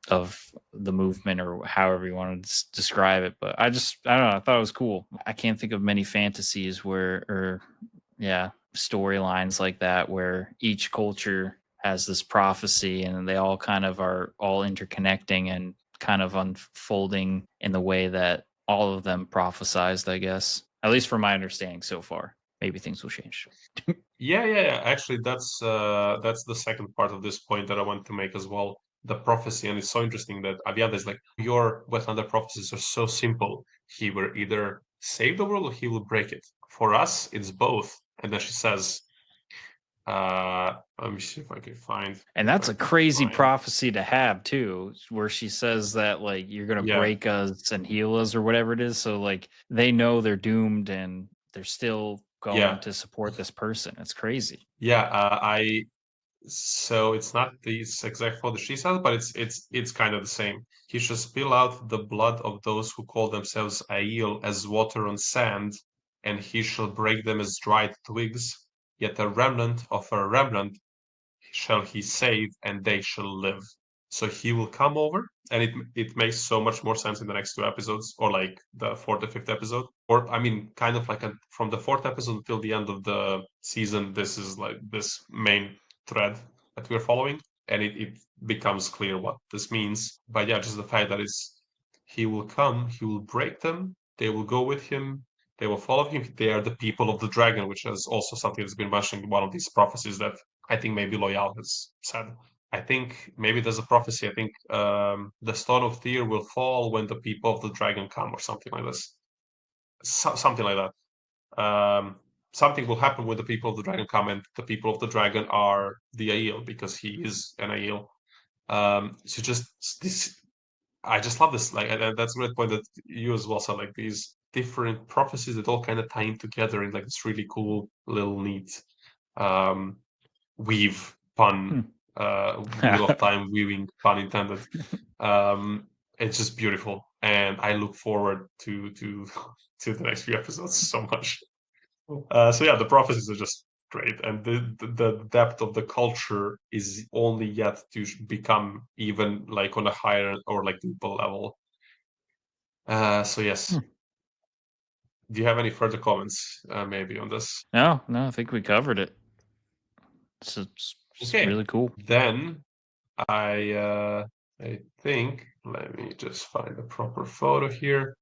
Of the movement, or however you want to describe it. But I don't know, I thought it was cool. I can't think of many fantasies where, or yeah, storylines like that where each culture has this prophecy and they all kind of are all interconnecting and kind of unfolding in the way that all of them prophesized, I guess, at least from my understanding so far. Maybe things will change. Yeah. Actually, that's the second part of this point that I want to make as well. The prophecy, and it's so interesting that Aviada is like, your Wetlander prophecies are so simple. He will either save the world or he will break it. For us, it's both. And then she says, let me see if I can find. And If that's I a can crazy find. prophecy to have too, where she says that like you're gonna Yeah, break us and heal us or whatever it is. So like they know they're doomed and they're still going yeah, to support this person. It's crazy. yeah. So it's not the exact quote that she says, but it's kind of the same. He shall spill out the blood of those who call themselves Aiel as water on sand, and he shall break them as dried twigs. Yet a remnant of a remnant shall he save, and they shall live. So he will come over, and it makes so much more sense in the next two episodes, or like the fourth or fifth episode, or I mean, kind of like from the fourth episode until the end of the season. This is like this main thread that we're following, and it becomes clear what this means. But yeah, just the fact that it's he will come, he will break them, they will go with him, they will follow him. They are the people of the dragon, which is also something that's been mentioned in one of these prophecies, that I think maybe Loyal has said. I think maybe there's a prophecy. I think the Stone of Tyr will fall when the people of the dragon come, or something like this. Something like that. Something will happen when the people of the dragon come, and the people of the dragon are the Aiel because he is an Aiel. So just this, I just love this. Like, and that's a great point that you as well said. Like these different prophecies that all kind of tie in together in like this really cool little neat um, weave pun, Hmm. wheel of time weaving pun intended. Um, it's just beautiful, and I look forward to to the next few episodes so much. So yeah, the prophecies are just great, and the depth of the culture is only yet to become even like on a higher or like deeper level. So yes, Hmm. do you have any further comments maybe on this? No, I think we covered it. It's Okay, really cool. then I think let me just find a proper photo here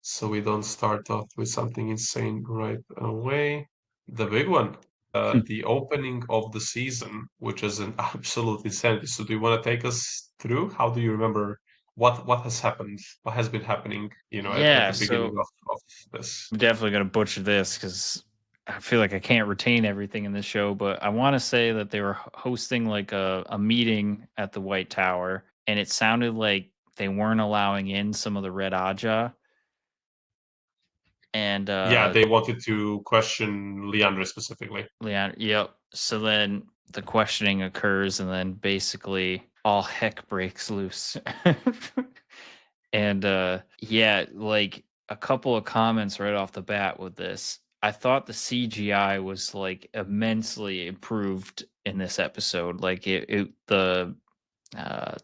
so we don't start off with something insane right away. The big one. The opening of the season, which is an absolute insanity. So, do you want to take us through? How do you remember what has happened? What has been happening? At Yeah, the beginning so of this. I'm definitely gonna butcher this because I feel like I can't retain everything in this show. But I want to say that they were hosting like a meeting at the White Tower, and it sounded like they weren't allowing in some of the Red Aja, and Yeah, they wanted to question Leandre specifically. Leon. Yep. So then the questioning occurs, and then basically all heck breaks loose. And yeah, like a couple of comments right off the bat with this. I thought the CGI was like immensely improved in this episode. Like the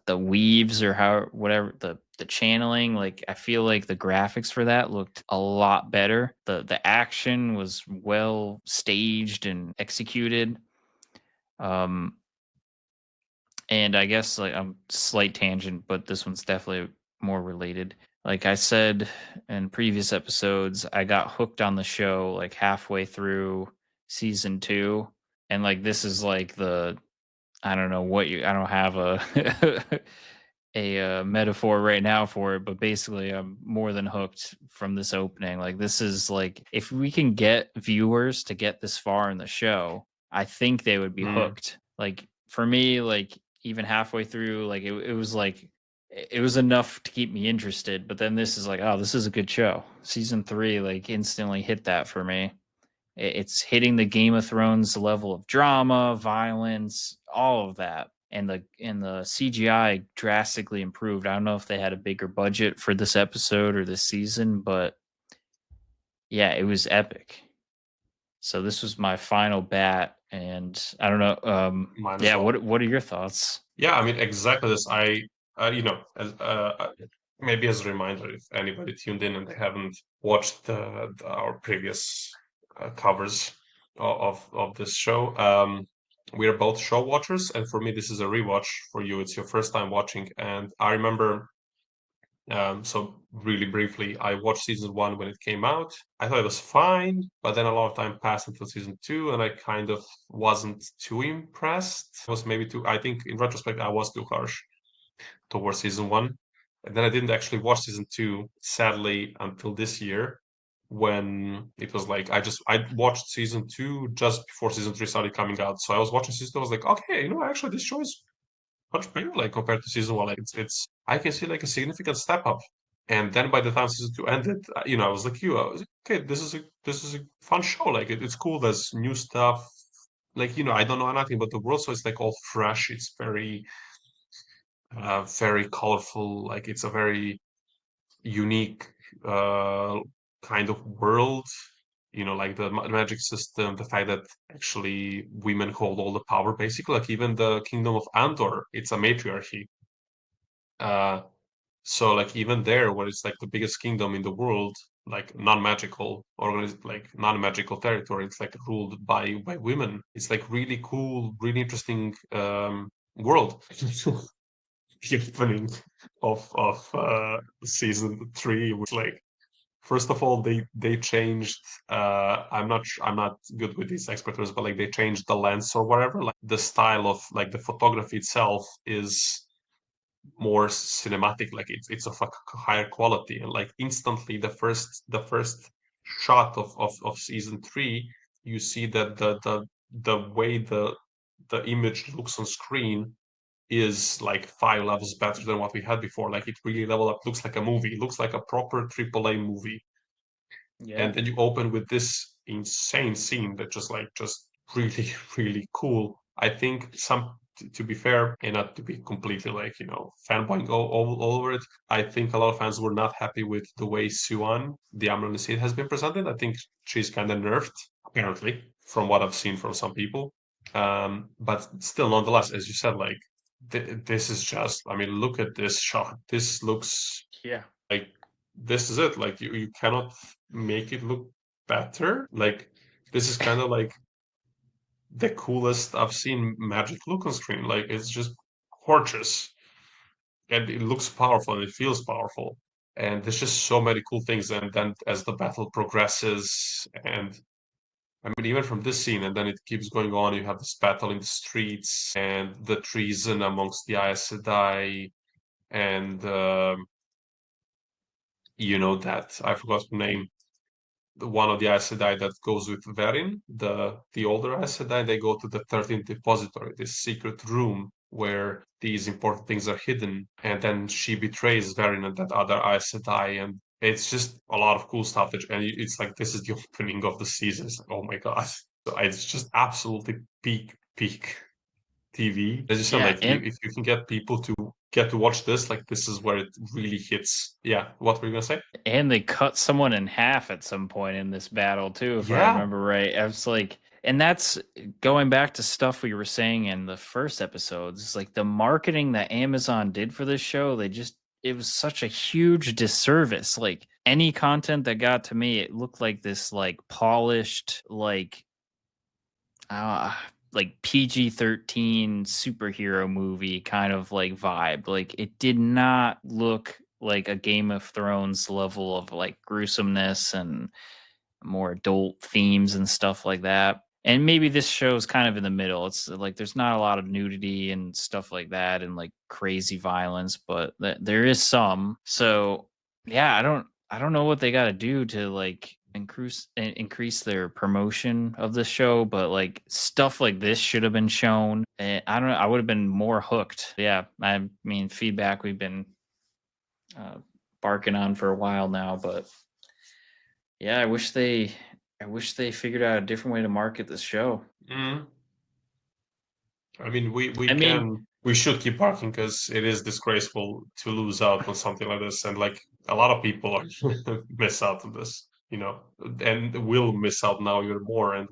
weaves or how whatever the channeling, like I feel like the graphics for that looked a lot better. The action was well staged and executed. Um and I guess like I'm slight tangent, but this one's definitely more related. Like I said in previous episodes, I got hooked on the show like halfway through season 2, and like this is like the I don't know what you I don't have a metaphor right now for it, but basically I'm more than hooked from this opening. Like this is like if we can get viewers to get this far in the show, I think they would be Mm. hooked. Like for me, like even halfway through, like it was like it was enough to keep me interested. But then this is like, oh, this is a good show. Season 3 like instantly hit that for me. It's hitting the Game of Thrones level of drama, violence, all of that. And the CGI drastically improved. I don't know if they had a bigger budget for this episode or this season, but yeah, it was epic. So this was my final bat, and I don't know. Mine as Yeah, well. what are your thoughts? Yeah, I mean exactly this. As maybe as a reminder, if anybody tuned in and they haven't watched our previous covers of this show, we are both show watchers, and for me, this is a rewatch. For you, it's your first time watching, and I remember. So really briefly, I watched season 1 when it came out. I thought it was fine, but then a lot of time passed until season 2, and I kind of wasn't too impressed. I was maybe too. I think in retrospect, I was too harsh towards season 1, and then I didn't actually watch season 2, sadly, until this year, when it was like I watched season 2 just before season 3 started coming out. So I was watching season 2. I was like, okay, actually, this show is much better, like compared to season 1. Like it's I can see like a significant step up. And then by the time season 2 ended, I was like you. I was like, okay, this is a fun show. Like it's cool. There's new stuff. Like I don't know nothing about the world, so it's like all fresh. It's very colorful. Like it's a very unique uh, kind of world. Like the magic system, the fact that actually women hold all the power, basically. Like even the kingdom of Andor, it's a matriarchy. Uh, so like even there, where it's like the biggest kingdom in the world, like non-magical organized, like non-magical territory, it's like ruled by women. It's like really cool, really interesting world. The opening of season 3 was like First of all, they changed. I'm not good with these expert terms, but like they changed the lens or whatever. Like the style of like the photography itself is more cinematic. Like it's of a higher quality, and like instantly the first shot of season 3, you see that the way the image looks on screen is like 5 levels better than what we had before. Like it really level up, looks like a movie, it looks like a proper AAA movie. Yeah. And then you open with this insane scene that just really really cool. I think to be fair and not to be completely like fanboying all over it, I think a lot of fans were not happy with the way Suan, the Amrani Seed, has been presented. I think she's kind of nerfed, apparently, from what I've seen from some people. But still, nonetheless, as you said, like this is just, I mean, look at this shot. This looks Yeah. like this is it. Like you cannot make it look better. Like this is kind of like the coolest I've seen magic look on screen. Like it's just gorgeous and it looks powerful and it feels powerful. And there's just so many cool things. And then as the battle progresses, and I mean, even from this scene, and then it keeps going on, you have this battle in the streets and the treason amongst the Aes Sedai, and that I forgot the name, one of the Aes Sedai that goes with Verin, the older Aes Sedai. They go to the 13th Depository, this secret room where these important things are hidden, and then she betrays Verin and that other Aes Sedai, and it's just a lot of cool stuff. And it's like this is the opening of the season. It's like, oh my god! So it's just absolutely peak TV. As you said, Yeah. like if you can get people to get to watch this, like this is where it really hits. Yeah, what were you gonna say? And they cut someone in half at some point in this battle too, if I Yeah. remember right. I was like, and that's going back to stuff we were saying in the first episodes. It's like the marketing that Amazon did for this show, it was such a huge disservice. Like any content that got to me, it looked like this like polished, uh like PG-13 superhero movie kind of like vibe. Like it did not look like a Game of Thrones level of like gruesomeness and more adult themes and stuff like that. And maybe this show's kind of in the middle. It's like there's not a lot of nudity and stuff like that and like crazy violence, but there is some. So yeah, I don't know what they got to do to like increase their promotion of the show, but like stuff like this should have been shown. And I don't know, I would have been more hooked. Yeah, I mean feedback we've been uh, barking on for a while now, but yeah, I wish they figured out a different way to market this show. Mhm. I mean, I mean, we should keep barking because it is disgraceful to lose out on something like this, and like a lot of people are miss out on this, and will miss out now even more, and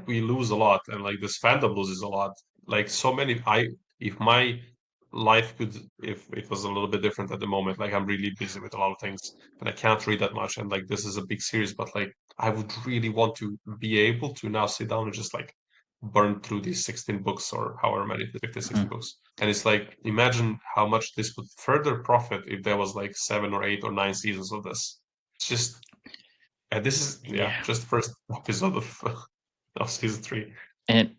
we lose a lot, and like this fandom loses a lot. Like so many, if my life could, if it was a little bit different at the moment, like I'm really busy with a lot of things, and I can't read that much, and like this is a big series, but like I would really want to be able to now sit down and just like burn through these 16 books or however many, 50, 60 mhm, books. And it's like, imagine how much this would further profit if there was like 7 or 8 or 9 seasons of this. It's just, and this is, yeah, yeah, just the first episode of season 3. and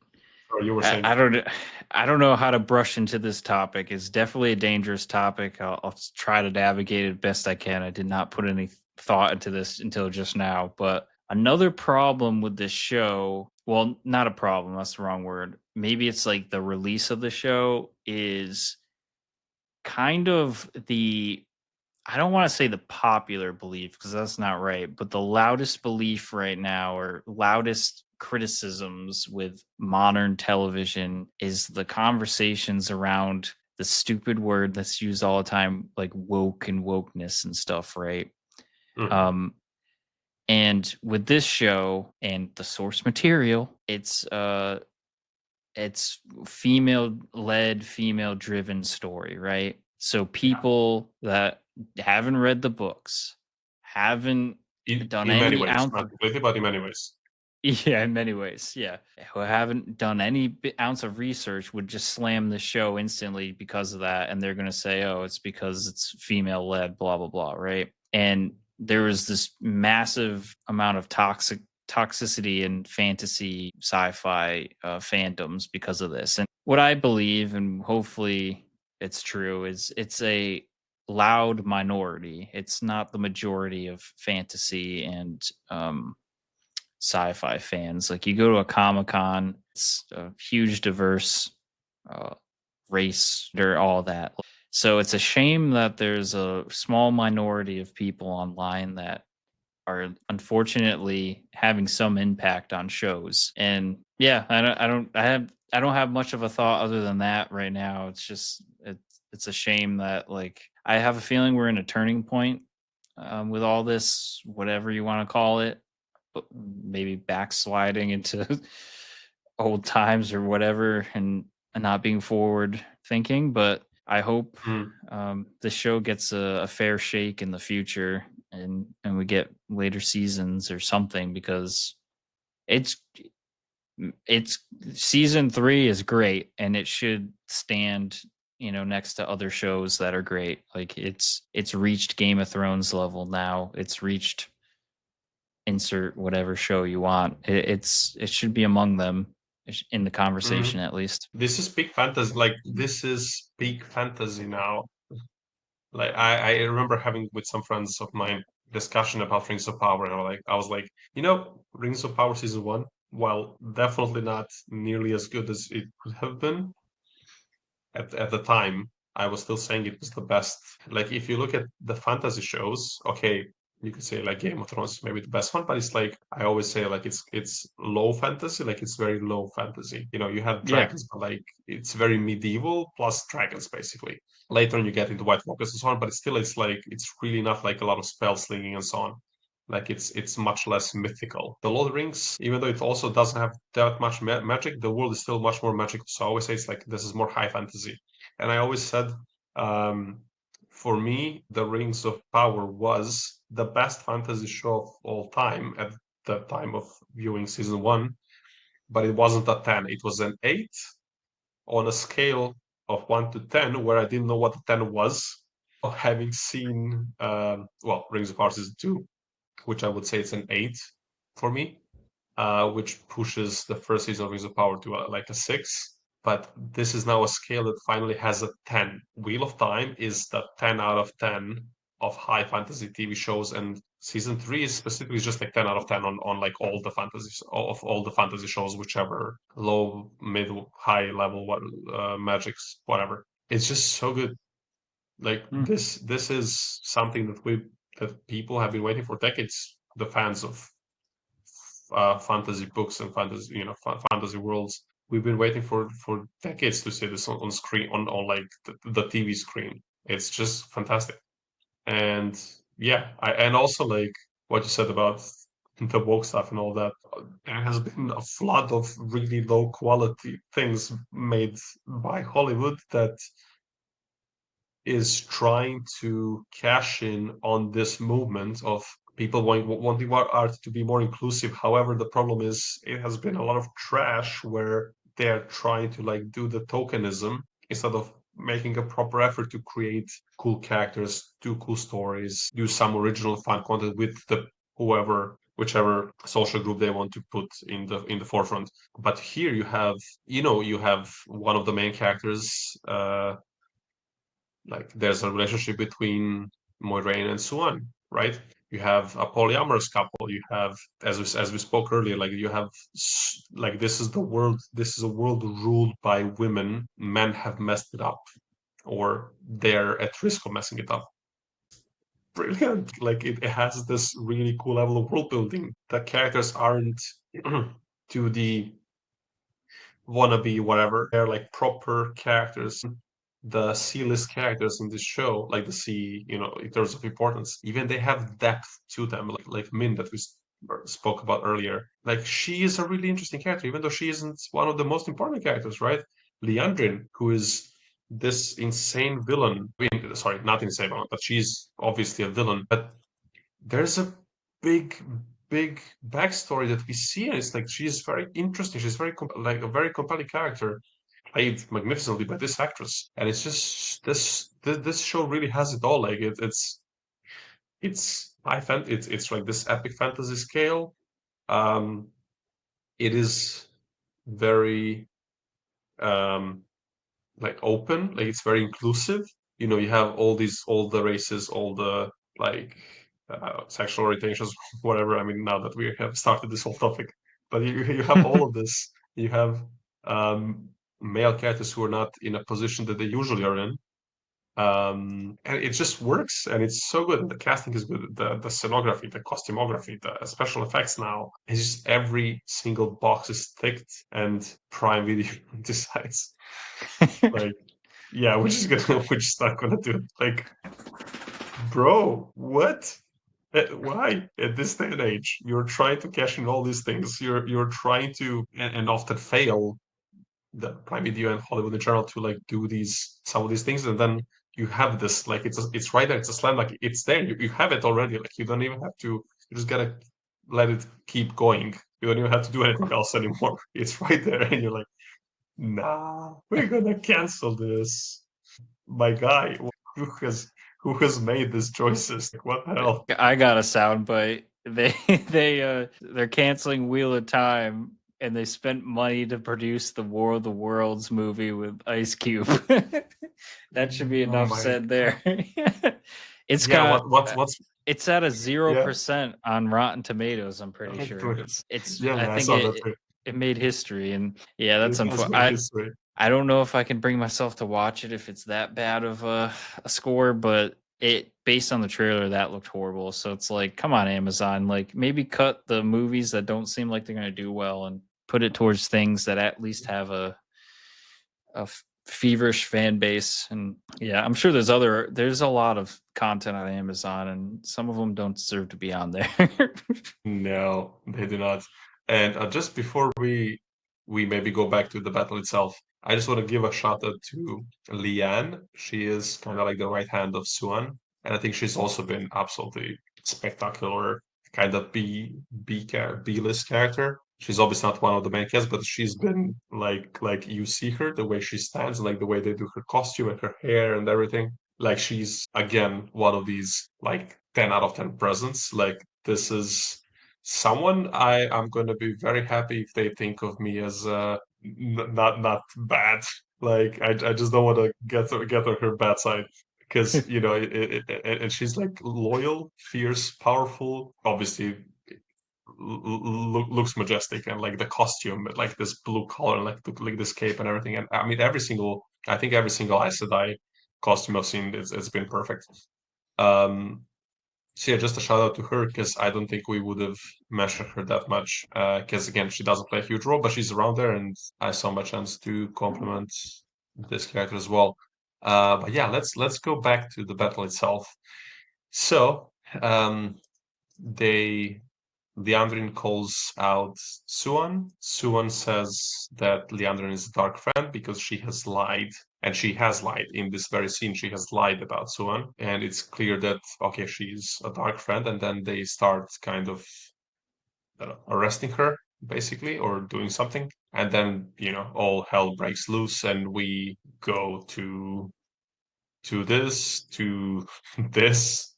Or you were I, saying, I don't I don't know how to brush into this topic. It's definitely a dangerous topic. I'll try to navigate it best I can. I did not put any thought into this until just now. But another problem with this show, well, not a problem. That's the wrong word. Maybe it's like the release of the show is kind of the I don't want to say the popular belief because that's not right, but the loudest belief right now or loudest criticisms with modern television is the conversations around the stupid word that's used all the time, like woke and wokeness and stuff, right? mhm, Um, and with this show and the source material, it's female led, female driven story, right? So yeah, people that haven't read the books, haven't done in many any ways, ounce not of completely, but in many ways. yeah, in many ways, yeah, who haven't done any ounce of research would just slam the show instantly because of that, and they're gonna say, "Oh, it's because it's female led," blah blah blah, right? And there was this massive amount of toxicity in fantasy sci-fi fandoms because of this. And what I believe, and hopefully it's true, is it's a loud minority. It's not the majority of fantasy and sci-fi fans. Like, you go to a Comic-Con, it's a huge diverse uh, race or all that. So it's a shame that there's a small minority of people online that are unfortunately having some impact on shows. And yeah, I don't have much of a thought other than that right now. It's just it's a shame that, like, I have a feeling we're in a turning point with all this, whatever you want to call it, but maybe backsliding into old times or whatever, and not being forward thinking. But I hope Mm. the show gets a fair shake in the future, and we get later seasons or something, because it's it's season 3 is great, and it should stand, next to other shows that are great. Like, it's reached Game of Thrones level now. It's reached insert whatever show you want. It should be among them in the conversation, Mm. at least. This is peak fantasy. Like this is peak fantasy now. Like I remember having with some friends of mine discussion about Rings of Power, and I was like, Rings of Power season one, while definitely not nearly as good as it could have been at the time, I was still saying it was the best. Like if you look at the fantasy shows, okay, you could say like Game of Thrones maybe the best one, but it's like I always say like it's low fantasy, like it's very low fantasy. You have Yeah. dragons, but like it's very medieval plus dragons basically. Later on you get into White Walkers and so on, but it's like it's really not like a lot of spell slinging and so on. Like it's much less mythical. The Lord of the Rings, even though it also doesn't have that much magic, the world is still much more magical. So I always say it's like this is more high fantasy. And I always said, um, for me, the Rings of Power was the best fantasy show of all time at the time of viewing season one. But it wasn't a 10; it was an 8 on a scale of 1 to 10, where I didn't know what the 10 was. Having seen, Rings of Power season two, which I would say it's an 8 for me, which pushes the first season of Rings of Power to like a 6. But this is now a scale that finally has a 10. Wheel of Time is the 10 out of 10 of high fantasy TV shows, and season 3 is specifically just like 10 out of 10 on like all the fantasies of all the fantasy shows, whichever low, mid, high level, what magics, whatever. It's just so good. Like Mm. this is something that people have been waiting for decades. The fans of fantasy books and fantasy, fantasy worlds. We've been waiting for decades to see this on screen, on like the TV screen. It's just fantastic. And yeah, and also like what you said about the woke stuff and all that. There has been a flood of really low quality things made by Hollywood that is trying to cash in on this movement of people wanting art to be more inclusive. However, the problem is it has been a lot of trash where they're trying to like do the tokenism instead of making a proper effort to create cool characters, do cool stories, do some original fun content with the whichever social group they want to put in the forefront. But here you have one of the main characters, like there's a relationship between Moiraine and Suan, right? You have a polyamorous couple. You have, as we spoke earlier, like you have like this is the world. This is a world ruled by women. Men have messed it up, or they're at risk of messing it up. Brilliant. Like it has this really cool level of world building. The characters aren't to the wannabe whatever. They're like proper characters. The C-list characters in this show, like the C, in terms of importance, even they have depth to them. Like Min that we spoke about earlier. Like she is a really interesting character, even though she isn't one of the most important characters, right? Leandrin, who is this insane villain. Sorry, not insane villain, but she's obviously a villain. But there's a big big backstory that we see, and it's like she's very interesting. She's like a very compelling character, played magnificently by this actress. And it's just this show really has it all. Like it's it's like this epic fantasy scale. Um, it is very um like open, like it's very inclusive. You have all the races, all the like sexual orientations, whatever. I mean, now that we have started this whole topic, but you have all of this. You have um, male characters who are not in a position that they usually are in, and it just works, and it's so good. The casting is good. The scenography, the costumography, the special effects now. It's just every single box is ticked, and Prime Video decides like, yeah, we're just not gonna do it. Like, bro, what? Why at this day and age you're trying to cash in all these things? You're trying to and often fail the Prime Video and Hollywood in general to like do these some of these things, and then you have this like it's right there. It's a slam, like it's there. You have it already. Like you don't even have to. You just gotta let it keep going. You don't even have to do anything else anymore. It's right there, and you're like, nah, we're gonna cancel this. My guy, who has who has made these choices? Like, what the hell? I got a soundbite. They're canceling Wheel of Time, and they spent money to produce the War of the Worlds movie with Ice Cube. That should be Oh enough my said god. there. It's Yeah, got what's it's at a yeah? 0% on Rotten Tomatoes. I'm pretty sure. It's Yeah, I man, I think saw that it too. it made history, and yeah, that's It has unfortunate. made history. I don't know if I can bring myself to watch it if it's that bad of a score, but it based on the trailer that looked horrible. So it's like, come on, Amazon, like maybe cut the movies that don't seem like they're going to do well and put it towards things that at least have a feverish fan base. And yeah, I'm sure there's a lot of content on Amazon, and some of them don't deserve to be on there. No, they do not. And just before we maybe go back to the battle itself, I just want to give a shout out to Leanne. She is kind of like the right hand of Suan, and I think she's also been absolutely spectacular, kind of B list character. She's obviously not one of the main cast, but she's been like you see her the way she stands, like the way they do her costume and her hair and everything. Like she's again one of these like 10 out of 10 presents. Like this is someone I'm going to be very happy if they think of me as not bad. Like I just don't want to get on her bad side because and she's like loyal, fierce, powerful. Obviously, looks majestic, and like the costume, like this blue collar, like this cape and everything. And I mean, I think every single Aes Sedai costume I've seen, it's been perfect. Um, so yeah, just a shout out to her because I don't think we would have mentioned her that much. Because again, she doesn't play a huge role, but she's around there, and I saw my chance to compliment this character as well. But yeah, let's go back to the battle itself. So um, they Leandrin calls out Suan. Suan says that Leandrin is a dark friend because she has lied. And she has lied in this very scene. She has lied about Suan. And it's clear that, okay, she's a dark friend. And then they start kind of arresting her, basically, or doing something. And then, all hell breaks loose. And we go to this, to this,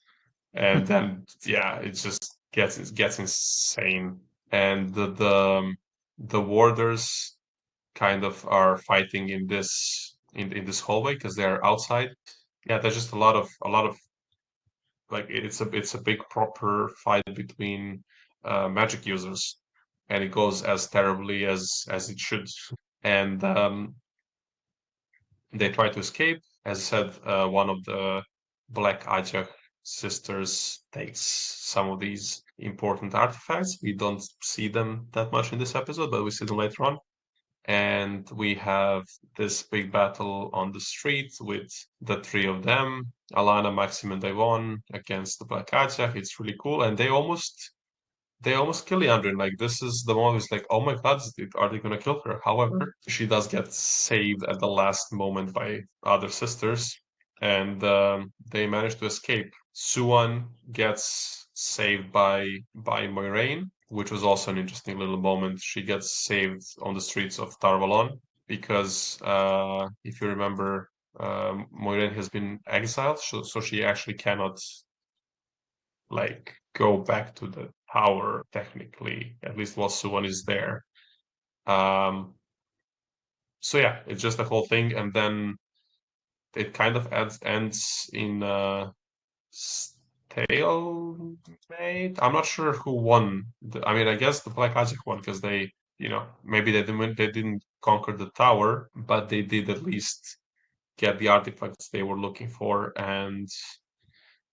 and then yeah, it just gets insane. And the warders kind of are fighting in this hallway because they're outside. Yeah, there's just a lot of like it's a big proper fight between magic users, and it goes as terribly as it should. And they try to escape. As I said, one of the Black Ajah sisters takes some of these important artifacts. We don't see them that much in this episode, but we see them later on. And we have this big battle on the street with the three of them, Alana, Maxim, and Devon against the Black Ajah. It's really cool. And they almost kill Leandrin. Like this is the one who's like, oh my god, are they gonna kill her? However, she does get saved at the last moment by other sisters, and they manage to escape. Suan gets saved by Moiraine, which was also an interesting little moment. She gets saved on the streets of Tarvalon because if you remember, Moiraine has been exiled, so she actually cannot like go back to the tower technically, at least while Suwon is there. Um, so yeah, it's just the whole thing, and then it kind of ends in stalemate. I'm not sure who won. I mean, I guess the Black Isaac won because they, maybe they didn't conquer the tower, but they did at least get the artifacts they were looking for. And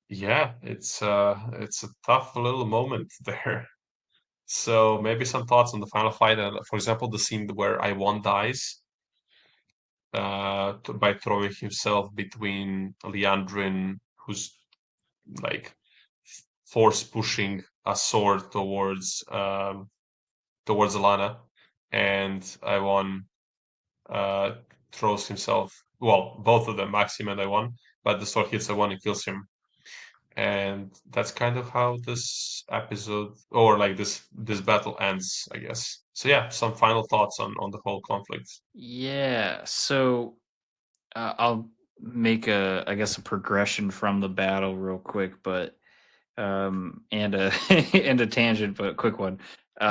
yeah, it's a tough little moment there. So maybe some thoughts on the final fight. For example, the scene where Iwon dies by throwing himself between Liandrin, who's like force pushing a sword towards Alana, and Iwon uh, throws himself. Well, both of them, Maxim and Iwon, but the sword hits Iwon and kills him. And that's kind of how this episode or like this battle ends, I guess. So yeah, some final thoughts on the whole conflict. Yeah, so I'll make I guess, a progression from the battle real quick, but and a and a tangent, but a quick one.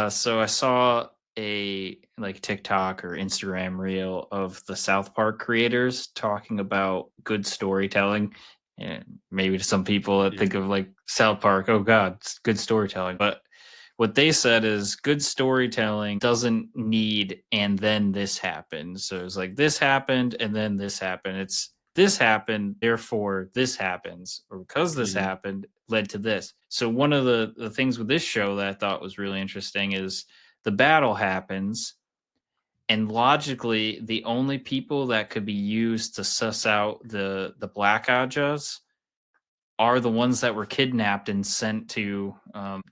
So I saw a like TikTok or Instagram reel of the South Park creators talking about good storytelling. And maybe to some people that Yeah. think of like South Park, oh God, it's good storytelling. But what they said is good storytelling doesn't need and then this happened. So it's like this happened and then this happened. It's this happened, therefore this happens, or because this Mm. happened led to this. So one of the things with this show that I thought was really interesting is the battle happens, and logically the only people that could be used to suss out the Black Ajas are the ones that were kidnapped and sent to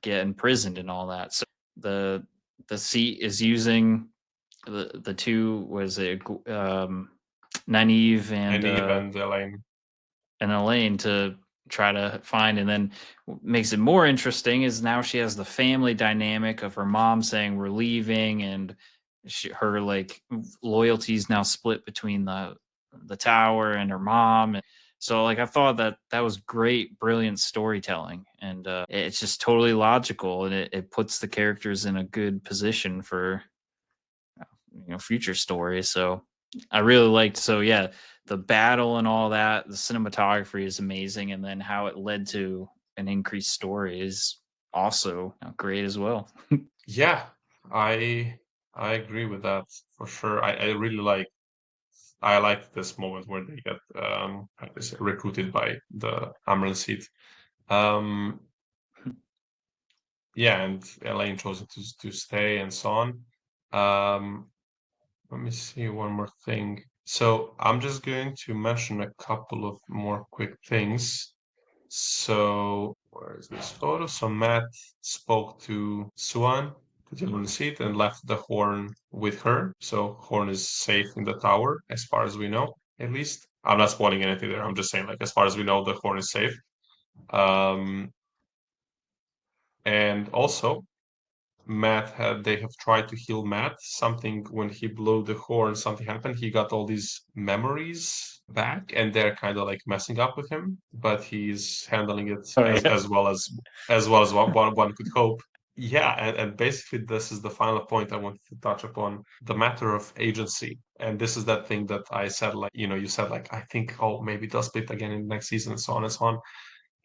get imprisoned and all that. So the the seat is using the two, was it Nynaeve And Eve and Elaine. and Elaine, to try to find. And then what makes it more interesting is now she has the family dynamic of her mom saying we're leaving, and her like loyalties now split between the tower and her mom. So like I thought that was great, brilliant storytelling, and it's just totally logical, and it puts the characters in a good position for future stories. So I really liked. So yeah, the battle and all that, the cinematography is amazing, and then how it led to an increased story is also great as well. Yeah, I I agree with that for sure. I really like this moment where they get how to say, recruited by the Amaran seat. Um, yeah, and Elaine chose to stay and so on. Um, let me see one more thing. So I'm just going to mention a couple of more quick things. So where is this photo? So Matt spoke to Swan, the German seat, and left the horn with her. So horn is safe in the tower, as far as we know, at least. I'm not spoiling anything there. I'm just saying, like, as far as we know, the horn is safe. Um, and also, they have tried to heal Matt. Something when he blew the horn, something happened. He got all these memories back, and they're kind of like messing up with him. But he's handling it Oh as yeah. as well as one could hope. Yeah, and basically this is the final point I wanted to touch upon, the matter of agency. And this is that thing that I said, like, you said, like, I think, oh, maybe they'll split again in the next season and so on and so on.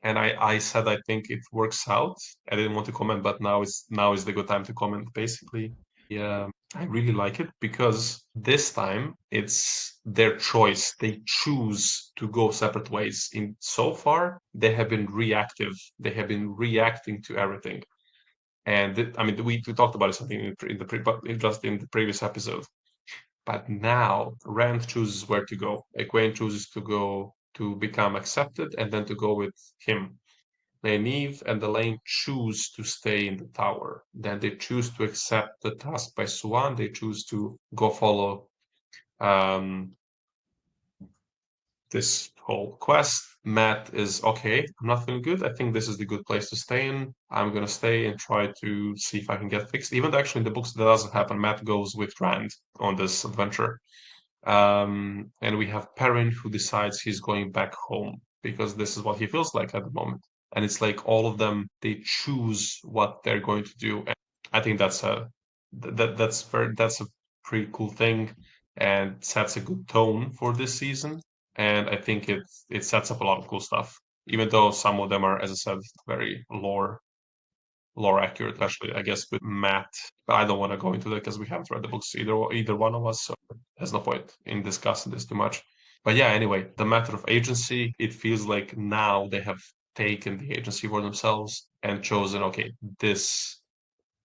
And I said I think it works out. I didn't want to comment, but now is the good time to comment. Basically, yeah, I really like it because this time it's their choice. They choose to go separate ways. In so far, they have been reactive. They have been reacting to everything. And I mean, we talked about it something but just in the previous episode. But now Rand chooses where to go. Egwene chooses to go to become accepted and then to go with him. Nynaeve and Elaine choose to stay in the tower. Then they choose to accept the task by Swan. They choose to go follow um, this whole quest. Matt is okay. I'm not feeling good. I think this is the good place to stay in. I'm gonna stay and try to see if I can get fixed. Even though actually in the books that doesn't happen, Matt goes with Rand on this adventure. And we have Perrin who decides he's going back home because this is what he feels like at the moment. and it's like all of them, they choose what they're going to do. And I think that's a pretty cool thing and sets a good tone for this season. And I think it sets up a lot of cool stuff, even though some of them are, as I said, very lore accurate, especially I guess with Matt. But I don't want to go into that because we haven't read the books either one of us, so there's no point in discussing this too much. But yeah, anyway, the matter of agency, it feels like now they have taken the agency for themselves and chosen, okay, this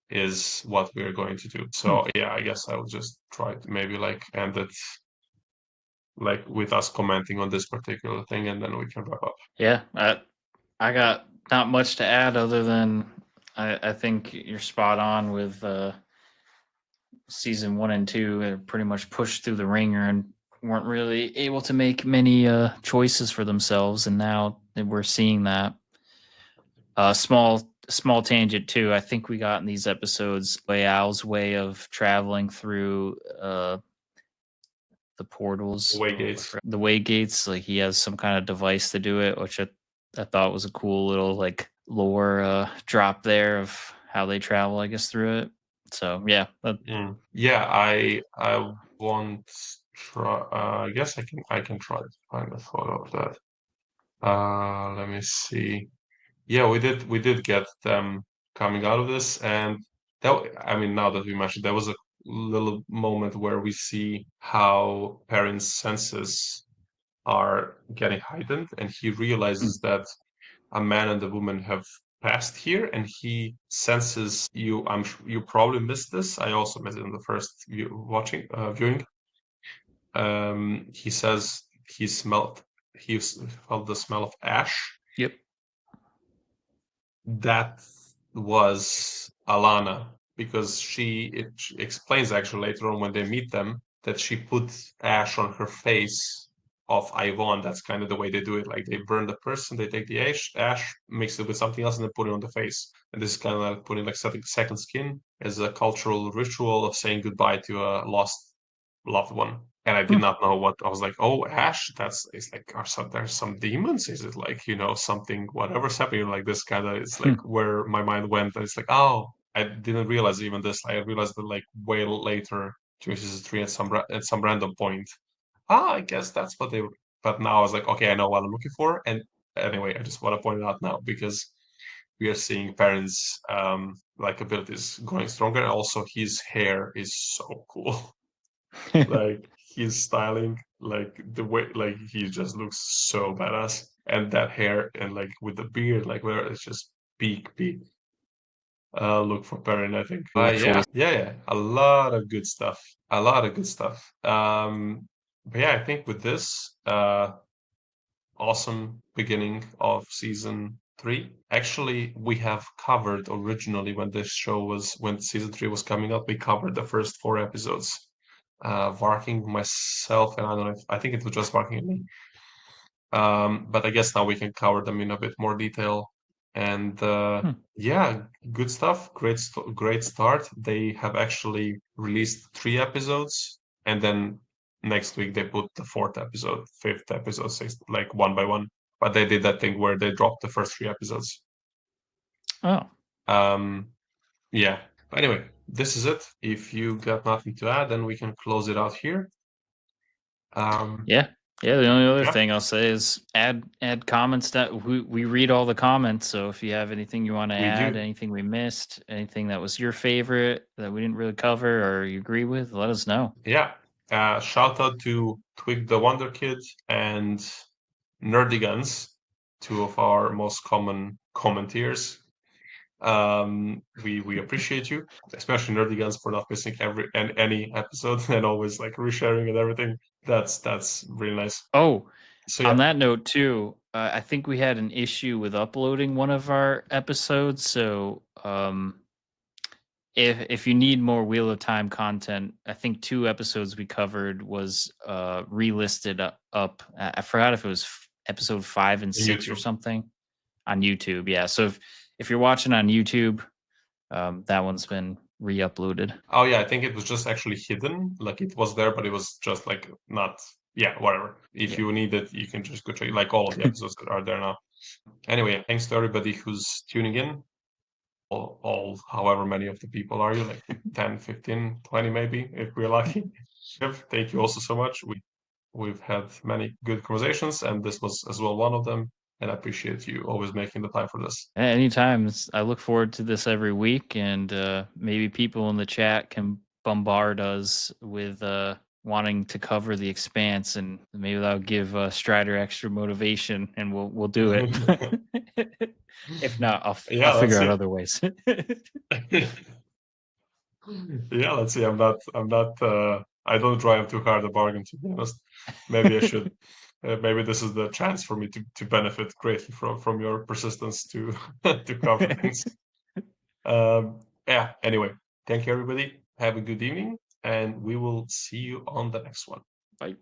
is what we're going to do. So yeah, I guess I will just try to maybe like end it like with us commenting on this particular thing, and then we can wrap up. Yeah, I got not much to add other than I think you're spot on with season 1 and 2. They're pretty much pushed through the ringer and weren't really able to make many choices for themselves, and now we're seeing that. Small tangent too. I think we got in these episodes Al's way of traveling through the portals, Way gates. the way gates. Like he has some kind of device to do it, which I thought was a cool little like lore drop there of how they travel, I guess, through it. So yeah, Yeah, I want try. I guess I can try to find a photo of that. Let me see. Yeah, we did get them coming out of this, and that I mean, now that we mentioned, there was a little moment where we see how Perrin's senses are getting heightened, and he realizes that a man and a woman have passed here, and he senses you. You probably missed this. I also missed it in the first viewing. He says he felt the smell of ash. yep. That was Alana, because she explains actually later on when they meet them that she put ash on her face of Yvonne. That's kind of the way they do it. Like they burn the person, they take the ash, mix it with something else, and then put it on the face. And this is kind of like putting like second skin as a cultural ritual of saying goodbye to a lost loved one. And I did not know what I was like. Oh, Ash, it's like there's some demons? Is it like something whatever's happening like this kind of? It's like where my mind went. It's like I didn't realize even this. I realized that like way later, Season 3 at some random point. I guess that's what they. But now I was like, okay, I know what I'm looking for. And anyway, I just want to point it out now because we are seeing Perrin's like abilities going stronger. And also, his hair is so cool. Like his styling, like the way, like he just looks so badass, and that hair and like with the beard, like where it's just peak look for Perrin, I think. Yeah, a lot of good stuff, a lot of good stuff. But yeah, I think with this awesome beginning of season 3. Actually, we have covered originally when season 3 was coming up, we covered the first 4 episodes. Varking, myself, and I don't know I think it was just Varking and me. But I guess now we can cover them in a bit more detail. And yeah, good stuff. Great start. They have actually released 3 episodes, and then next week they put the 4th episode, 5th episode, 6th, like one by one. But they did that thing where they dropped the first 3 episodes. Oh, Yeah. But anyway, this is it. If you got nothing to add, then we can close it out here. yeah. The only other Yeah. thing I'll say is add comments. That we read all the comments. So if you have anything you want to We add, do. anything we missed, anything that was your favorite that we didn't really cover or you agree with, let us know. Yeah. Shout out to Twig the Wonder Kid and Nerdigans, 2 of our most common commenters. We appreciate you, especially Nerdigans, for not missing any episode and always like resharing and everything. That's really nice. Oh, So on yeah, that note too, I think we had an issue with uploading one of our episodes. So if you need more Wheel of Time content, I think 2 episodes we covered was relisted up. I forgot if it was episode 5 and 6 or YouTube. something on YouTube. Yeah, so if you're watching on YouTube, that one's been re-uploaded. Oh yeah, I think it was just actually hidden. Like it was there, but it was just like not. Yeah, whatever. If Yeah. you need it, you can just go check. Like all of the episodes that are there now. Anyway, thanks to everybody who's tuning in. All however many of the people are you, like 10, 15, 20 maybe, if we're lucky. Thank you also so much. We've had many good conversations, and this was as well one of them. And I appreciate you always making the time for this. Anytime. I look forward to this every week, and maybe people in the chat can bombard us with wanting to cover the expanse, and maybe that'll give Strider extra motivation, and we'll do it. If not, I'll Yeah, let's figure out see. other ways. Yeah, let's see. I'm not I don't drive too hard a bargain, to be honest. Maybe I should. Maybe this is the chance for me to benefit greatly from your persistence to to cover things. Yeah, anyway, thank you everybody. Have a good evening, and we will see you on the next one. Bye.